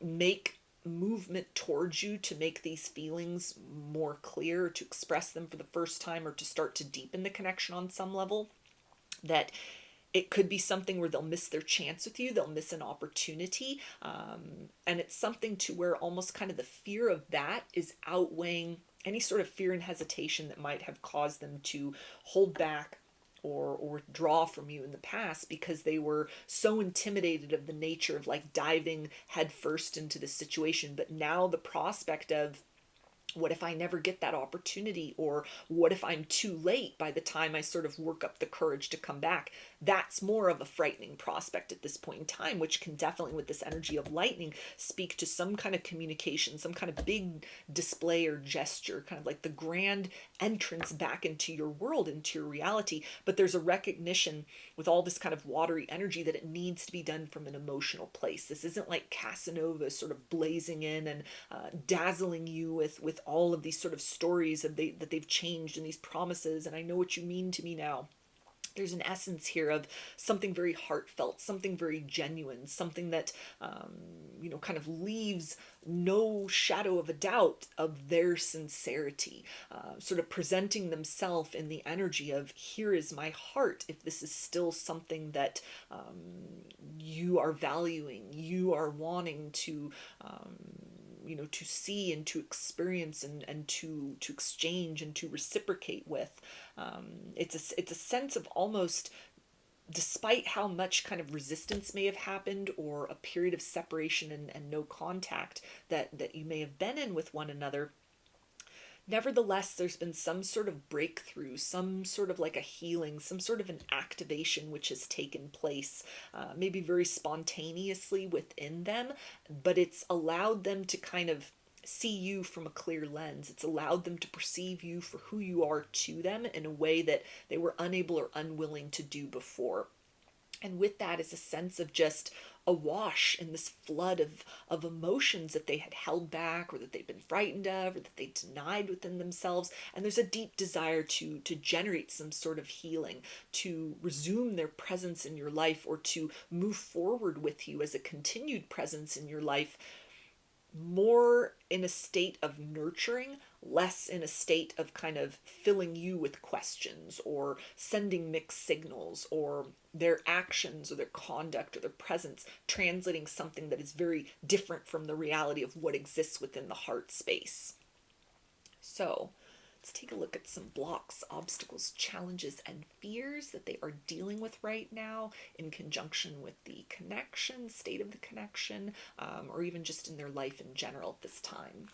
make movement towards you to make these feelings more clear, to express them for the first time, or to start to deepen the connection on some level, that it could be something where they'll miss their chance with you, they'll miss an opportunity, and it's something to where almost kind of the fear of that is outweighing any sort of fear and hesitation that might have caused them to hold back or draw from you in the past, because they were so intimidated of the nature of like diving headfirst into the situation. But now the prospect of, what if I never get that opportunity? Or what if I'm too late by the time I sort of work up the courage to come back? That's more of a frightening prospect at this point in time, which can definitely, with this energy of lightning, speak to some kind of communication, some kind of big display or gesture, kind of like the grand entrance back into your world, into your reality. But there's a recognition with all this kind of watery energy that it needs to be done from an emotional place. This isn't like Casanova sort of blazing in and dazzling you with all of these sort of stories that they've changed, and these promises, and I know what you mean to me now. There's an essence here of something very heartfelt, something very genuine, something that, kind of leaves no shadow of a doubt of their sincerity, sort of presenting themselves in the energy of, here is my heart, if this is still something that you are valuing, you are wanting to, to see and to experience and to exchange and to reciprocate with. It's a sense of almost, despite how much kind of resistance may have happened, or a period of separation and no contact that you may have been in with one another, nevertheless, there's been some sort of breakthrough, some sort of like a healing, some sort of an activation which has taken place, maybe very spontaneously within them, but it's allowed them to kind of see you from a clear lens. It's allowed them to perceive you for who you are to them in a way that they were unable or unwilling to do before. And with that is a sense of just awash in this flood of emotions that they had held back, or that they've been frightened of, or that they denied within themselves. And there's a deep desire to generate some sort of healing, to resume their presence in your life, or to move forward with you as a continued presence in your life, more in a state of nurturing, less in a state of kind of filling you with questions or sending mixed signals, or their actions or their conduct or their presence translating something that is very different from the reality of what exists within the heart space. So Let's take a look at some blocks, obstacles, challenges, and fears that they are dealing with right now in conjunction with the connection, state of the connection, or even just in their life in general at this time.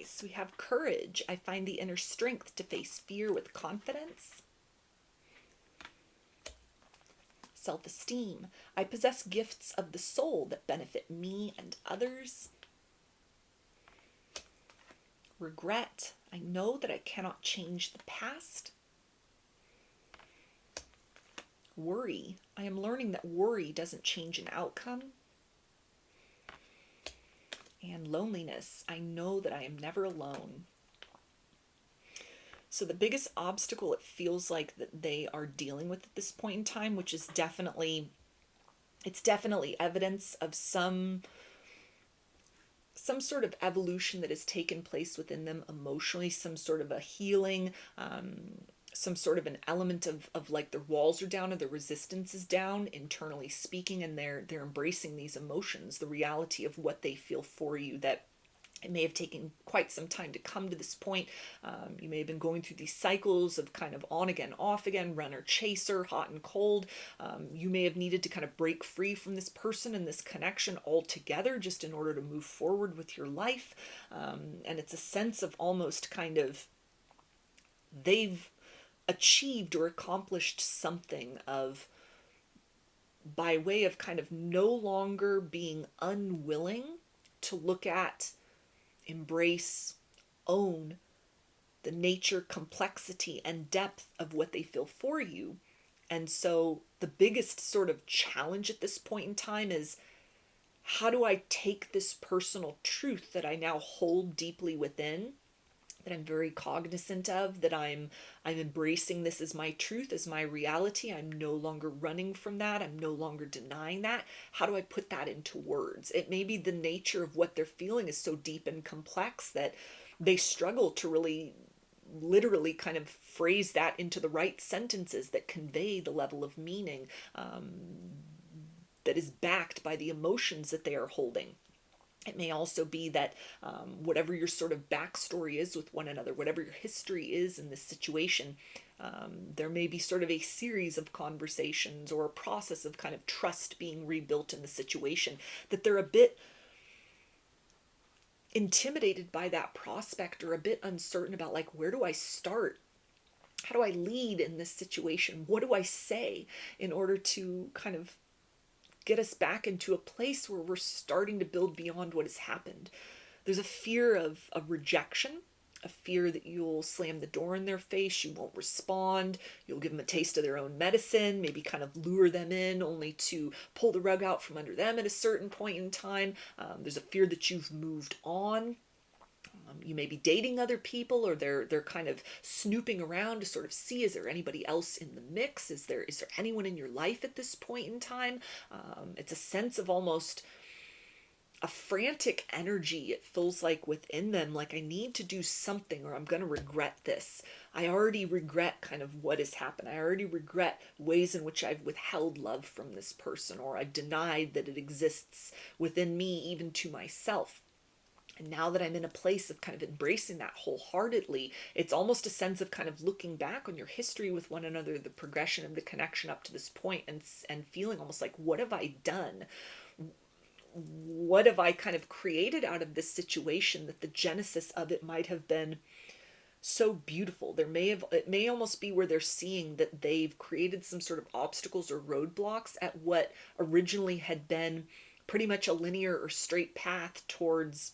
So we have courage. I find the inner strength to face fear with confidence. Self-esteem. I possess gifts of the soul that benefit me and others. Regret. I know that I cannot change the past. Worry. I am learning that worry doesn't change an outcome. And loneliness. I know that I am never alone. So the biggest obstacle it feels like that they are dealing with at this point in time, which is definitely evidence of some sort of evolution that has taken place within them emotionally, some sort of a healing, some sort of an element of like their walls are down or their resistance is down, internally speaking, and they're embracing these emotions, the reality of what they feel for you, that it may have taken quite some time to come to this point. You may have been going through these cycles of kind of on again, off again, runner, chaser, hot and cold. You may have needed to kind of break free from this person and this connection altogether just in order to move forward with your life. And it's a sense of almost kind of they've achieved or accomplished something of by way of kind of no longer being unwilling to look at, embrace, own the nature, complexity, and depth of what they feel for you. And so the biggest sort of challenge at this point in time is, how do I take this personal truth that I now hold deeply within, that I'm very cognizant of, that I'm embracing this as my truth, as my reality. I'm no longer running from that. I'm no longer denying that. How do I put that into words? It may be the nature of what they're feeling is so deep and complex that they struggle to really literally kind of phrase that into the right sentences that convey the level of meaning that is backed by the emotions that they are holding. It may also be that whatever your sort of backstory is with one another, whatever your history is in this situation, there may be sort of a series of conversations or a process of kind of trust being rebuilt in the situation, that they're a bit intimidated by that prospect or a bit uncertain about, like, where do I start? How do I lead in this situation? What do I say in order to kind of get us back into a place where we're starting to build beyond what has happened? There's a fear of rejection, a fear that you'll slam the door in their face, you won't respond, you'll give them a taste of their own medicine, maybe kind of lure them in only to pull the rug out from under them at a certain point in time. There's a fear that you've moved on. You may be dating other people, or they're kind of snooping around to sort of see, is there anybody else in the mix? Is there anyone in your life at this point in time? It's a sense of almost a frantic energy. It feels like within them, like, I need to do something or I'm going to regret this. I already regret kind of what has happened. I already regret ways in which I've withheld love from this person, or I've denied that it exists within me, even to myself. And now that I'm in a place of kind of embracing that wholeheartedly, it's almost a sense of kind of looking back on your history with one another, the progression of the connection up to this point, and feeling almost like, what have I done? What have I kind of created out of this situation that the genesis of it might have been so beautiful? It may almost be where they're seeing that they've created some sort of obstacles or roadblocks at what originally had been pretty much a linear or straight path towards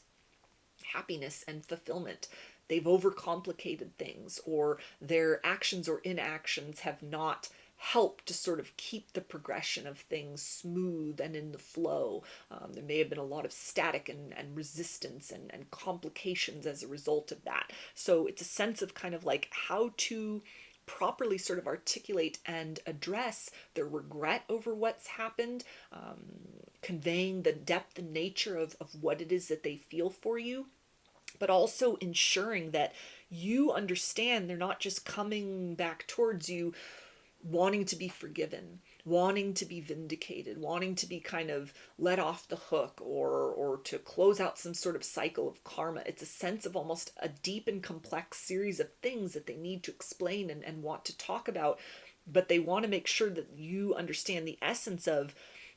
happiness and fulfillment. They've overcomplicated things, or their actions or inactions have not helped to sort of keep the progression of things smooth and in the flow. There may have been a lot of static and resistance and complications as a result of that. So it's a sense of kind of like how to properly sort of articulate and address their regret over what's happened, conveying the depth and nature of what it is that they feel for you, but also ensuring that you understand they're not just coming back towards you wanting to be forgiven, wanting to be vindicated, wanting to be kind of let off the hook, or to close out some sort of cycle of karma. It's a sense of almost a deep and complex series of things that they need to explain and want to talk about, but they want to make sure that you understand the essence of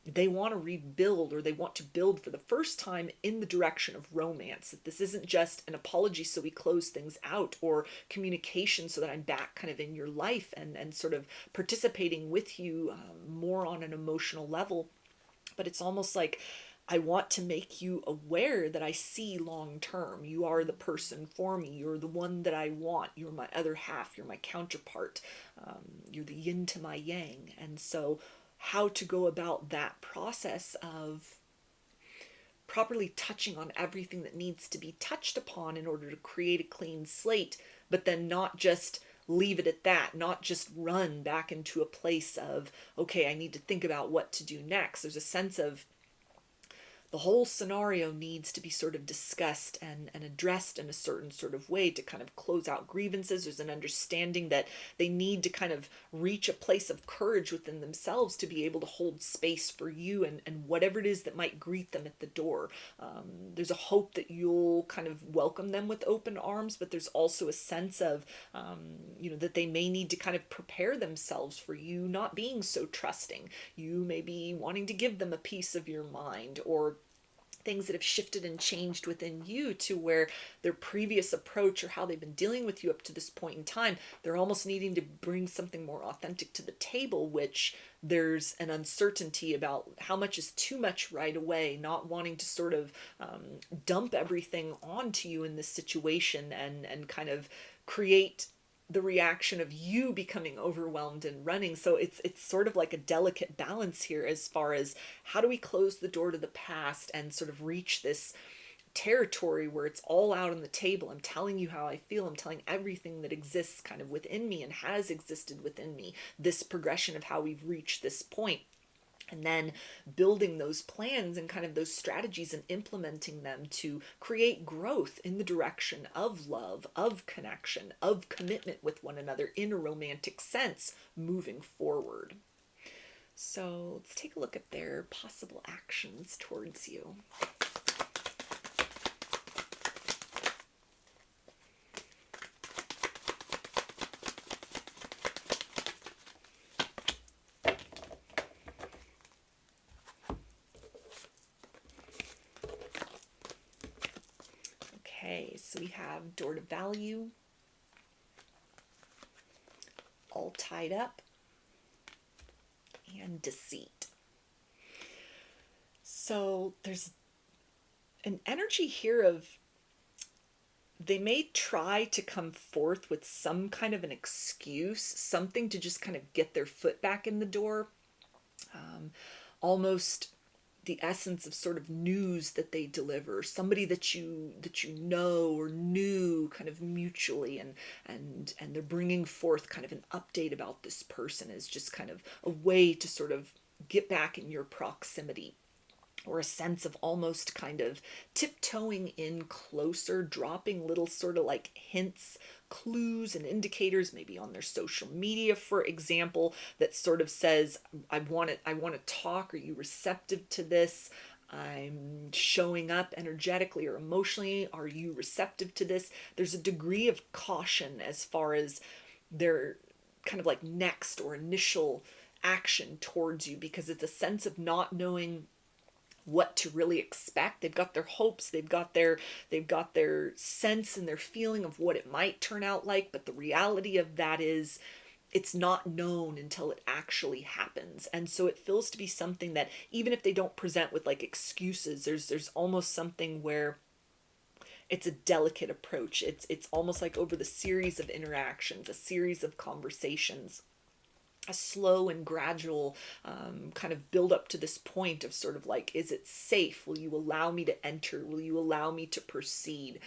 they want to rebuild, or they want to build for the first time in the direction of romance. That this isn't just an apology so we close things out, or communication so that I'm back kind of in your life and sort of participating with you more on an emotional level. But it's almost like I want to make you aware that I see long term. You are the person for me. You're the one that I want. You're my other half. You're my counterpart. You're the yin to my yang. And so how to go about that process of properly touching on everything that needs to be touched upon in order to create a clean slate, but then not just leave it at that, not just run back into a place of, okay, I need to think about what to do next. There's a sense of the whole scenario needs to be sort of discussed and addressed in a certain sort of way to kind of close out grievances. There's an understanding that they need to kind of reach a place of courage within themselves to be able to hold space for you and whatever it is that might greet them at the door. There's a hope that you'll kind of welcome them with open arms, but there's also a sense of, that they may need to kind of prepare themselves for you not being so trusting. You may be wanting to give them a piece of your mind, or things that have shifted and changed within you to where their previous approach or how they've been dealing with you up to this point in time, they're almost needing to bring something more authentic to the table, which there's an uncertainty about how much is too much right away, not wanting to sort of dump everything onto you in this situation and kind of create the reaction of you becoming overwhelmed and running. So it's sort of like a delicate balance here as far as how do we close the door to the past and sort of reach this territory where it's all out on the table. I'm telling you how I feel. I'm telling everything that exists kind of within me and has existed within me, this progression of how we've reached this point. And then building those plans and kind of those strategies and implementing them to create growth in the direction of love, of connection, of commitment with one another in a romantic sense moving forward. So let's take a look at their possible actions towards you. Okay, so we have door to value, all tied up, and deceit. So there's an energy here of they may try to come forth with some kind of an excuse, something to just kind of get their foot back in the door, almost the essence of sort of news that they deliver, somebody that you know or knew kind of mutually, and they're bringing forth kind of an update about this person as just kind of a way to sort of get back in your proximity, or a sense of almost kind of tiptoeing in closer, dropping little sort of like hints, clues and indicators, maybe on their social media, for example, that sort of says, I want to talk. Are you receptive to this? I'm showing up energetically or emotionally. Are you receptive to this? There's a degree of caution as far as their kind of like next or initial action towards you, because it's a sense of not knowing what to really expect. They've got their hopes, they've got their sense and their feeling of what it might turn out like, but the reality of that is it's not known until it actually happens. And so it feels to be something that even if they don't present with like excuses, there's almost something where it's a delicate approach. It's almost like over the series of interactions, a series of conversations, a slow and gradual kind of build up to this point of sort of like, is it safe? Will you allow me to enter? Will you allow me to proceed?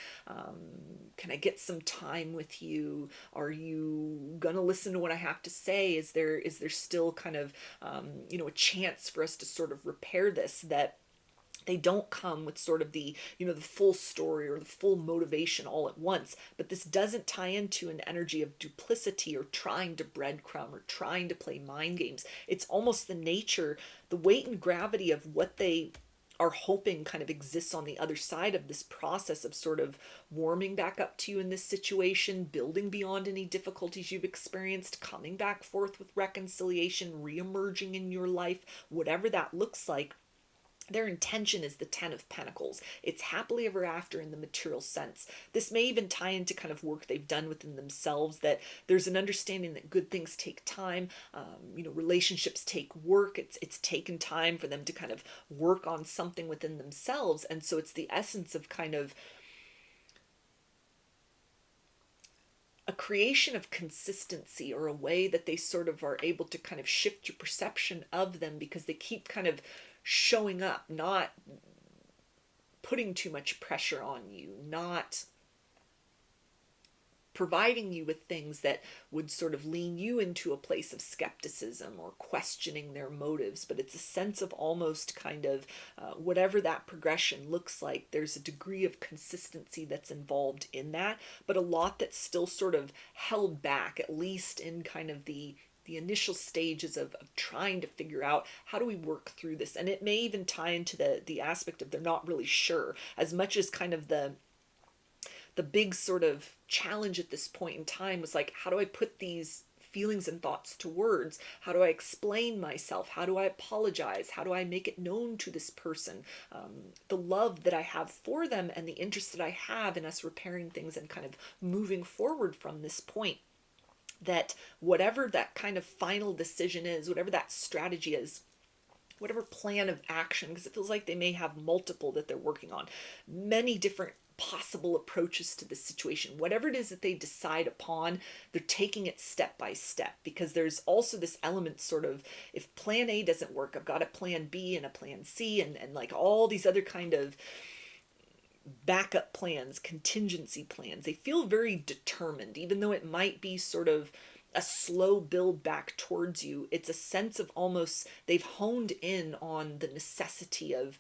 Can I get some time with you? Are you gonna listen to what I have to say? Is there still kind of a chance for us to sort of repair this, that they don't come with sort of the the full story or the full motivation all at once, but this doesn't tie into an energy of duplicity or trying to breadcrumb or trying to play mind games. It's almost the nature, the weight and gravity of what they are hoping kind of exists on the other side of this process of sort of warming back up to you in this situation, building beyond any difficulties you've experienced, coming back forth with reconciliation, re-emerging in your life, whatever that looks like. Their intention is the Ten of Pentacles. It's happily ever after in the material sense. This may even tie into kind of work they've done within themselves, that there's an understanding that good things take time. Relationships take work. It's taken time for them to kind of work on something within themselves. And so it's the essence of kind of a creation of consistency, or a way that they sort of are able to kind of shift your perception of them, because they keep kind of showing up, not putting too much pressure on you, not providing you with things that would sort of lean you into a place of skepticism or questioning their motives. But it's a sense of almost kind of whatever that progression looks like, there's a degree of consistency that's involved in that, but a lot that's still sort of held back, at least in kind of the initial stages of trying to figure out, how do we work through this? And it may even tie into the aspect of they're not really sure, as much as kind of the big sort of challenge at this point in time was like, how do I put these feelings and thoughts to words? How do I explain myself? How do I apologize? How do I make it known to this person the love that I have for them and the interest that I have in us repairing things and kind of moving forward from this point? That whatever that kind of final decision is, whatever that strategy is, whatever plan of action, because it feels like they may have multiple that they're working on, many different possible approaches to this situation. Whatever it is that they decide upon, they're taking it step by step, because there's also this element sort of, if plan A doesn't work, I've got a plan B and a plan C, and like all these other kind of backup plans, contingency plans. They feel very determined, even though it might be sort of a slow build back towards you. It's a sense of almost they've honed in on the necessity of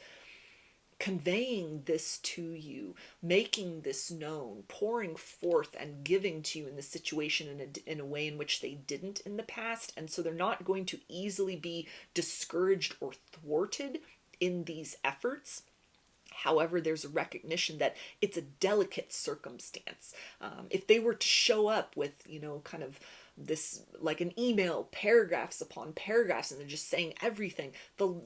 conveying this to you, making this known, pouring forth and giving to you in the situation in a way in which they didn't in the past. And so they're not going to easily be discouraged or thwarted in these efforts. However, there's a recognition that it's a delicate circumstance. If they were to show up with, kind of this, like an email, paragraphs upon paragraphs, and they're just saying everything,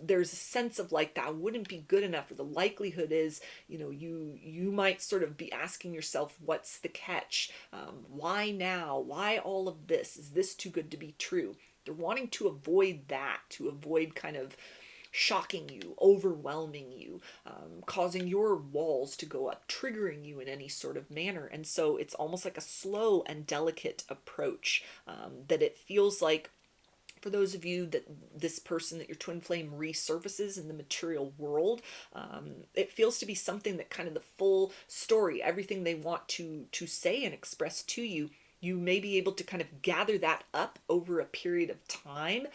there's a sense of like, that wouldn't be good enough. Or the likelihood is, you might sort of be asking yourself, what's the catch? Why now? Why all of this? Is this too good to be true? They're wanting to avoid that, to avoid kind of shocking you, overwhelming you, causing your walls to go up, triggering you in any sort of manner. And so it's almost like a slow and delicate approach, that it feels like, for those of you that this person, that your twin flame resurfaces in the material world, it feels to be something that kind of the full story, everything they want to say and express to you, you may be able to kind of gather that up over a period of time.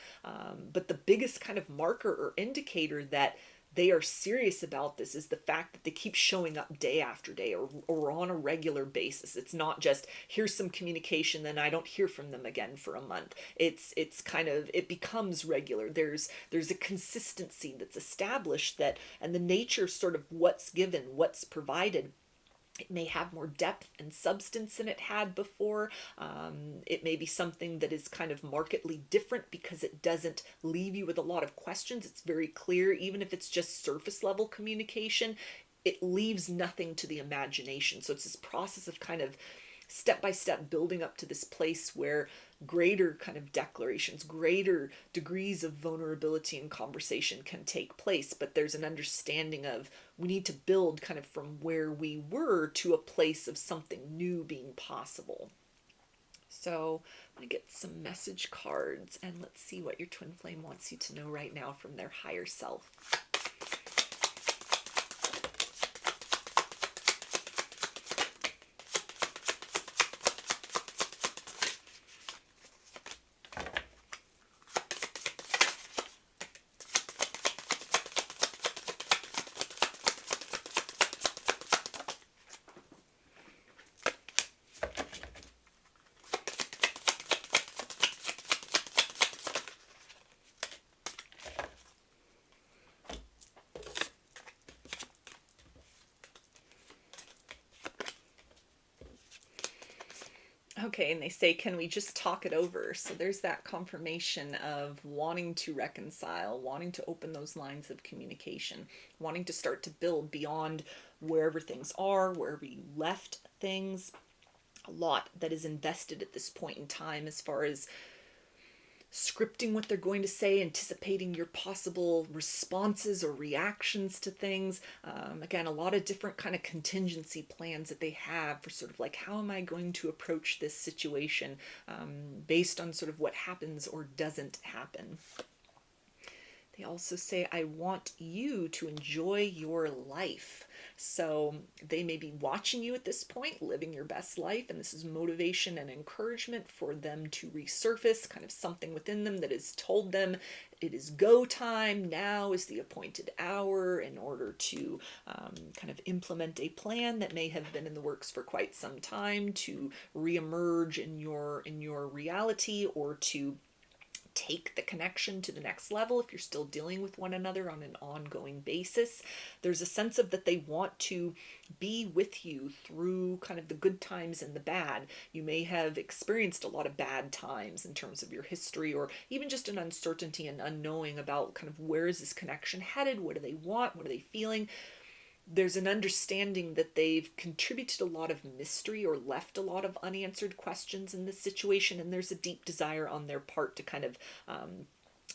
But the biggest kind of marker or indicator that they are serious about this is the fact that they keep showing up day after day, or on a regular basis. It's not just, here's some communication, then I don't hear from them again for a month. It's kind of, it becomes regular. There's a consistency that's established, that, and the nature sort of what's given, what's provided, it may have more depth and substance than it had before. It may be something that is kind of markedly different because it doesn't leave you with a lot of questions. It's very clear, even if it's just surface level communication, it leaves nothing to the imagination. So it's this process of kind of step by step building up to this place where greater kind of declarations, greater degrees of vulnerability and conversation can take place. But there's an understanding of, we need to build kind of from where we were to a place of something new being possible. So I'm going to get some message cards and let's see what your twin flame wants you to know right now from their higher self. Okay, and they say, can we just talk it over? So there's that confirmation of wanting to reconcile, wanting to open those lines of communication, wanting to start to build beyond wherever things are, wherever you left things. A lot that is invested at this point in time as far as scripting what they're going to say, anticipating your possible responses or reactions to things. Again, a lot of different kind of contingency plans that they have for sort of like, how am I going to approach this situation based on sort of what happens or doesn't happen. They also say, I want you to enjoy your life. So they may be watching you at this point, living your best life, and this is motivation and encouragement for them to resurface kind of something within them that has told them it is go time. Now is the appointed hour in order to kind of implement a plan that may have been in the works for quite some time to reemerge in your reality, or to take the connection to the next level if you're still dealing with one another on an ongoing basis. There's a sense of that they want to be with you through kind of the good times and the bad. You may have experienced a lot of bad times in terms of your history, or even just an uncertainty and unknowing about kind of where is this connection headed, what do they want, what are they feeling. There's an understanding that they've contributed a lot of mystery or left a lot of unanswered questions in this situation, and there's a deep desire on their part to kind of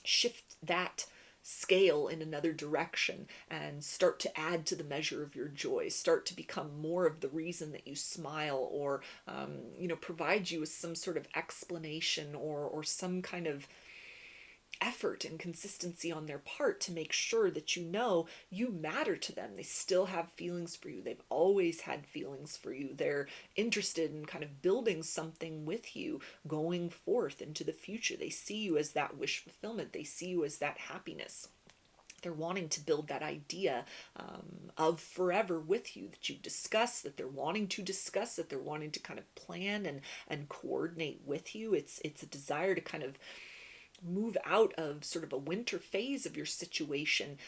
shift that scale in another direction and start to add to the measure of your joy, start to become more of the reason that you smile, or provide you with some sort of explanation or some kind of effort and consistency on their part to make sure that you matter to them. They still have feelings for you. They've always had feelings for you. They're interested in kind of building something with you going forth into the future. They see you as that wish fulfillment. They see you as that happiness. They're wanting to build that idea of forever with you, that you discuss, that they're wanting to discuss, that they're wanting to kind of plan and coordinate with you. It's a desire to kind of move out of sort of a winter phase of your situation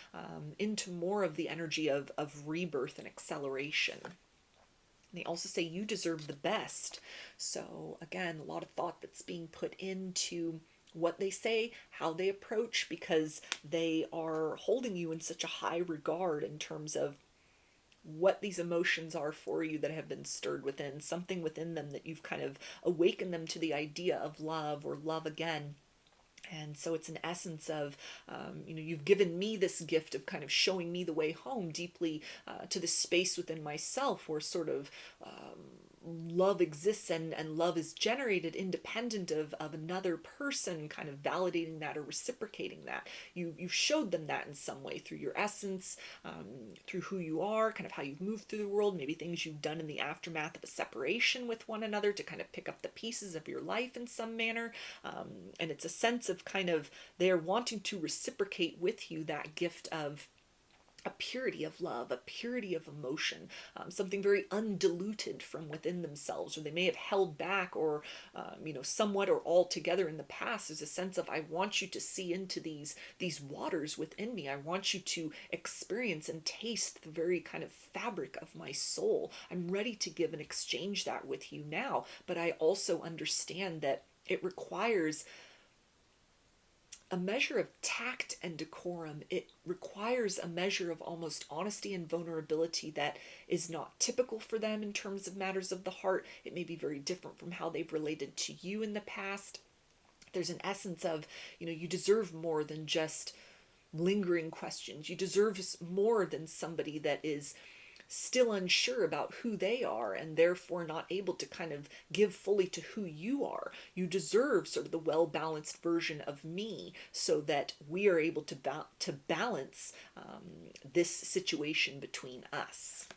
into more of the energy of rebirth and acceleration. They also say you deserve the best. So again, a lot of thought that's being put into what they say, how they approach, because they are holding you in such a high regard in terms of what these emotions are for you that have been stirred within, something within them that you've kind of awakened them to the idea of love or love again. And so it's an essence of, you've given me this gift of kind of showing me the way home deeply to the space within myself where sort of love exists and love is generated independent of another person kind of validating that or reciprocating that. You've showed them that in some way through your essence, through who you are, kind of how you've moved through the world, maybe things you've done in the aftermath of a separation with one another to kind of pick up the pieces of your life in some manner. And it's a sense of kind of they're wanting to reciprocate with you that gift of a purity of love, a purity of emotion, something very undiluted from within themselves, or they may have held back or, somewhat or altogether in the past. There's a sense of, I want you to see into these waters within me. I want you to experience and taste the very kind of fabric of my soul. I'm ready to give and exchange that with you now, but I also understand that it requires a measure of tact and decorum. It requires a measure of almost honesty and vulnerability that is not typical for them in terms of matters of the heart. It may be very different from how they've related to you in the past. There's an essence of, you deserve more than just lingering questions. You deserve more than somebody that is still unsure about who they are and therefore not able to kind of give fully to who you are. You deserve sort of the well-balanced version of me so that we are able to balance this situation between us.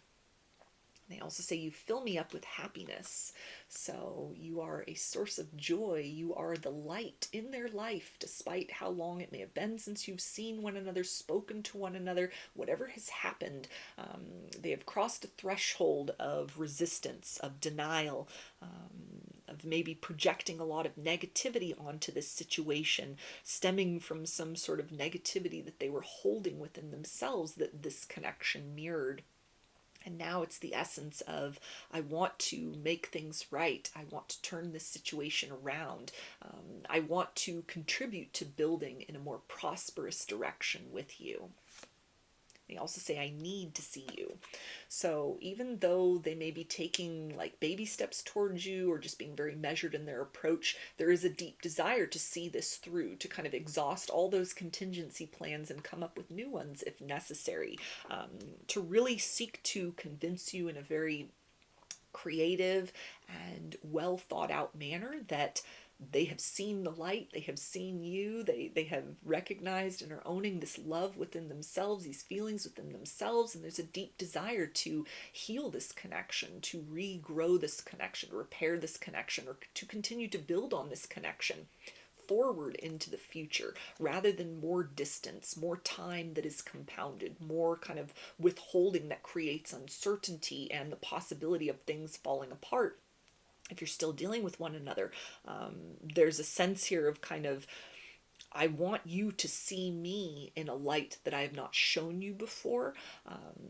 They also say you fill me up with happiness. So you are a source of joy. You are the light in their life, despite how long it may have been since you've seen one another, spoken to one another, whatever has happened. They have crossed a threshold of resistance, of denial, of maybe projecting a lot of negativity onto this situation, stemming from some sort of negativity that they were holding within themselves that this connection mirrored. And now it's the essence of, I want to make things right. I want to turn this situation around. I want to contribute to building in a more prosperous direction with you. They also say, I need to see you. So even though they may be taking like baby steps towards you or just being very measured in their approach, there is a deep desire to see this through, to kind of exhaust all those contingency plans and come up with new ones if necessary, to really seek to convince you in a very creative and well thought out manner that they have seen the light, they have seen you, they have recognized and are owning this love within themselves, these feelings within themselves, and there's a deep desire to heal this connection, to regrow this connection, repair this connection, or to continue to build on this connection forward into the future, rather than more distance, more time that is compounded, more kind of withholding that creates uncertainty and the possibility of things falling apart. If you're still dealing with one another, there's a sense here of kind of, I want you to see me in a light that I have not shown you before.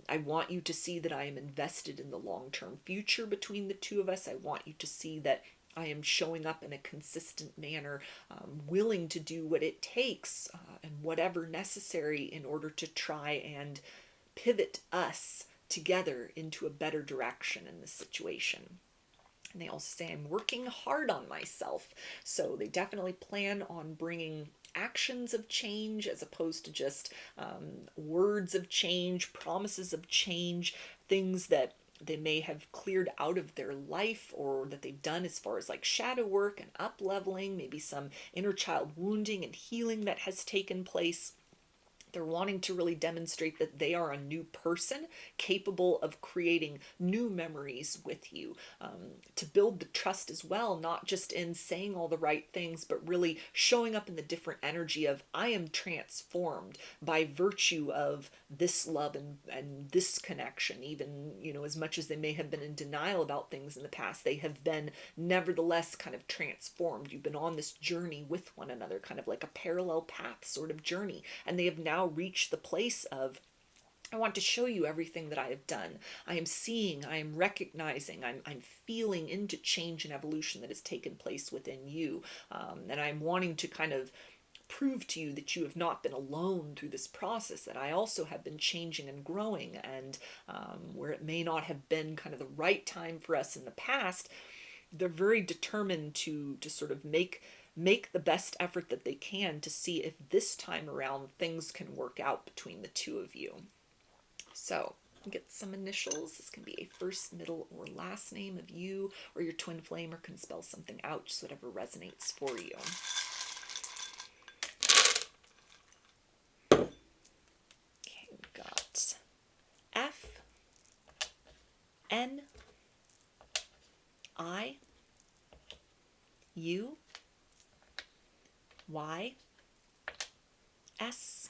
I want you to see that I am invested in the long-term future between the two of us. I want you to see that I am showing up in a consistent manner, willing to do what it takes and whatever necessary in order to try and pivot us together into a better direction in this situation. And they also say, I'm working hard on myself. So they definitely plan on bringing actions of change as opposed to just words of change, promises of change, things that they may have cleared out of their life or that they've done as far as like shadow work and up leveling, maybe some inner child wounding and healing that has taken place. They're wanting to really demonstrate that they are a new person capable of creating new memories with you, to build the trust as well, not just in saying all the right things, but really showing up in the different energy of, I am transformed by virtue of this love and this connection. Even, as much as they may have been in denial about things in the past, they have been nevertheless kind of transformed. You've been on this journey with one another, kind of like a parallel path sort of journey. And they have now reached the place of, I want to show you everything that I have done. I am seeing, I am recognizing, I'm feeling into change and evolution that has taken place within you. And I'm wanting to kind of prove to you that you have not been alone through this process, that I also have been changing and growing, and where it may not have been kind of the right time for us in the past, they're very determined to sort of make the best effort that they can to see if this time around things can work out between the two of you. So get some initials. This can be a first, middle, or last name of you or your twin flame, or can spell something out, just whatever resonates for you. Okay, we've got F, N, I, U, Y, S,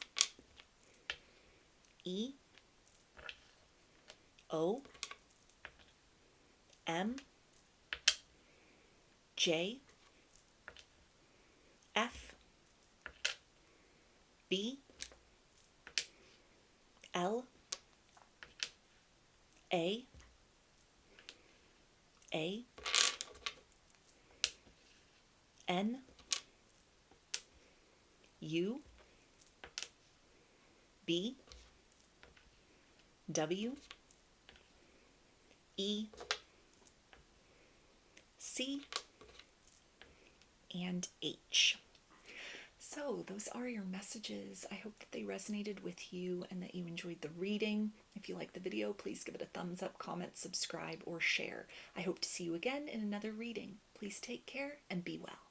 E, O, M, J, F, B, L, A, N, U, B, W, E, C, and H. So, those are your messages. I hope that they resonated with you and that you enjoyed the reading. If you liked the video, please give it a thumbs up, comment, subscribe, or share. I hope to see you again in another reading. Please take care and be well.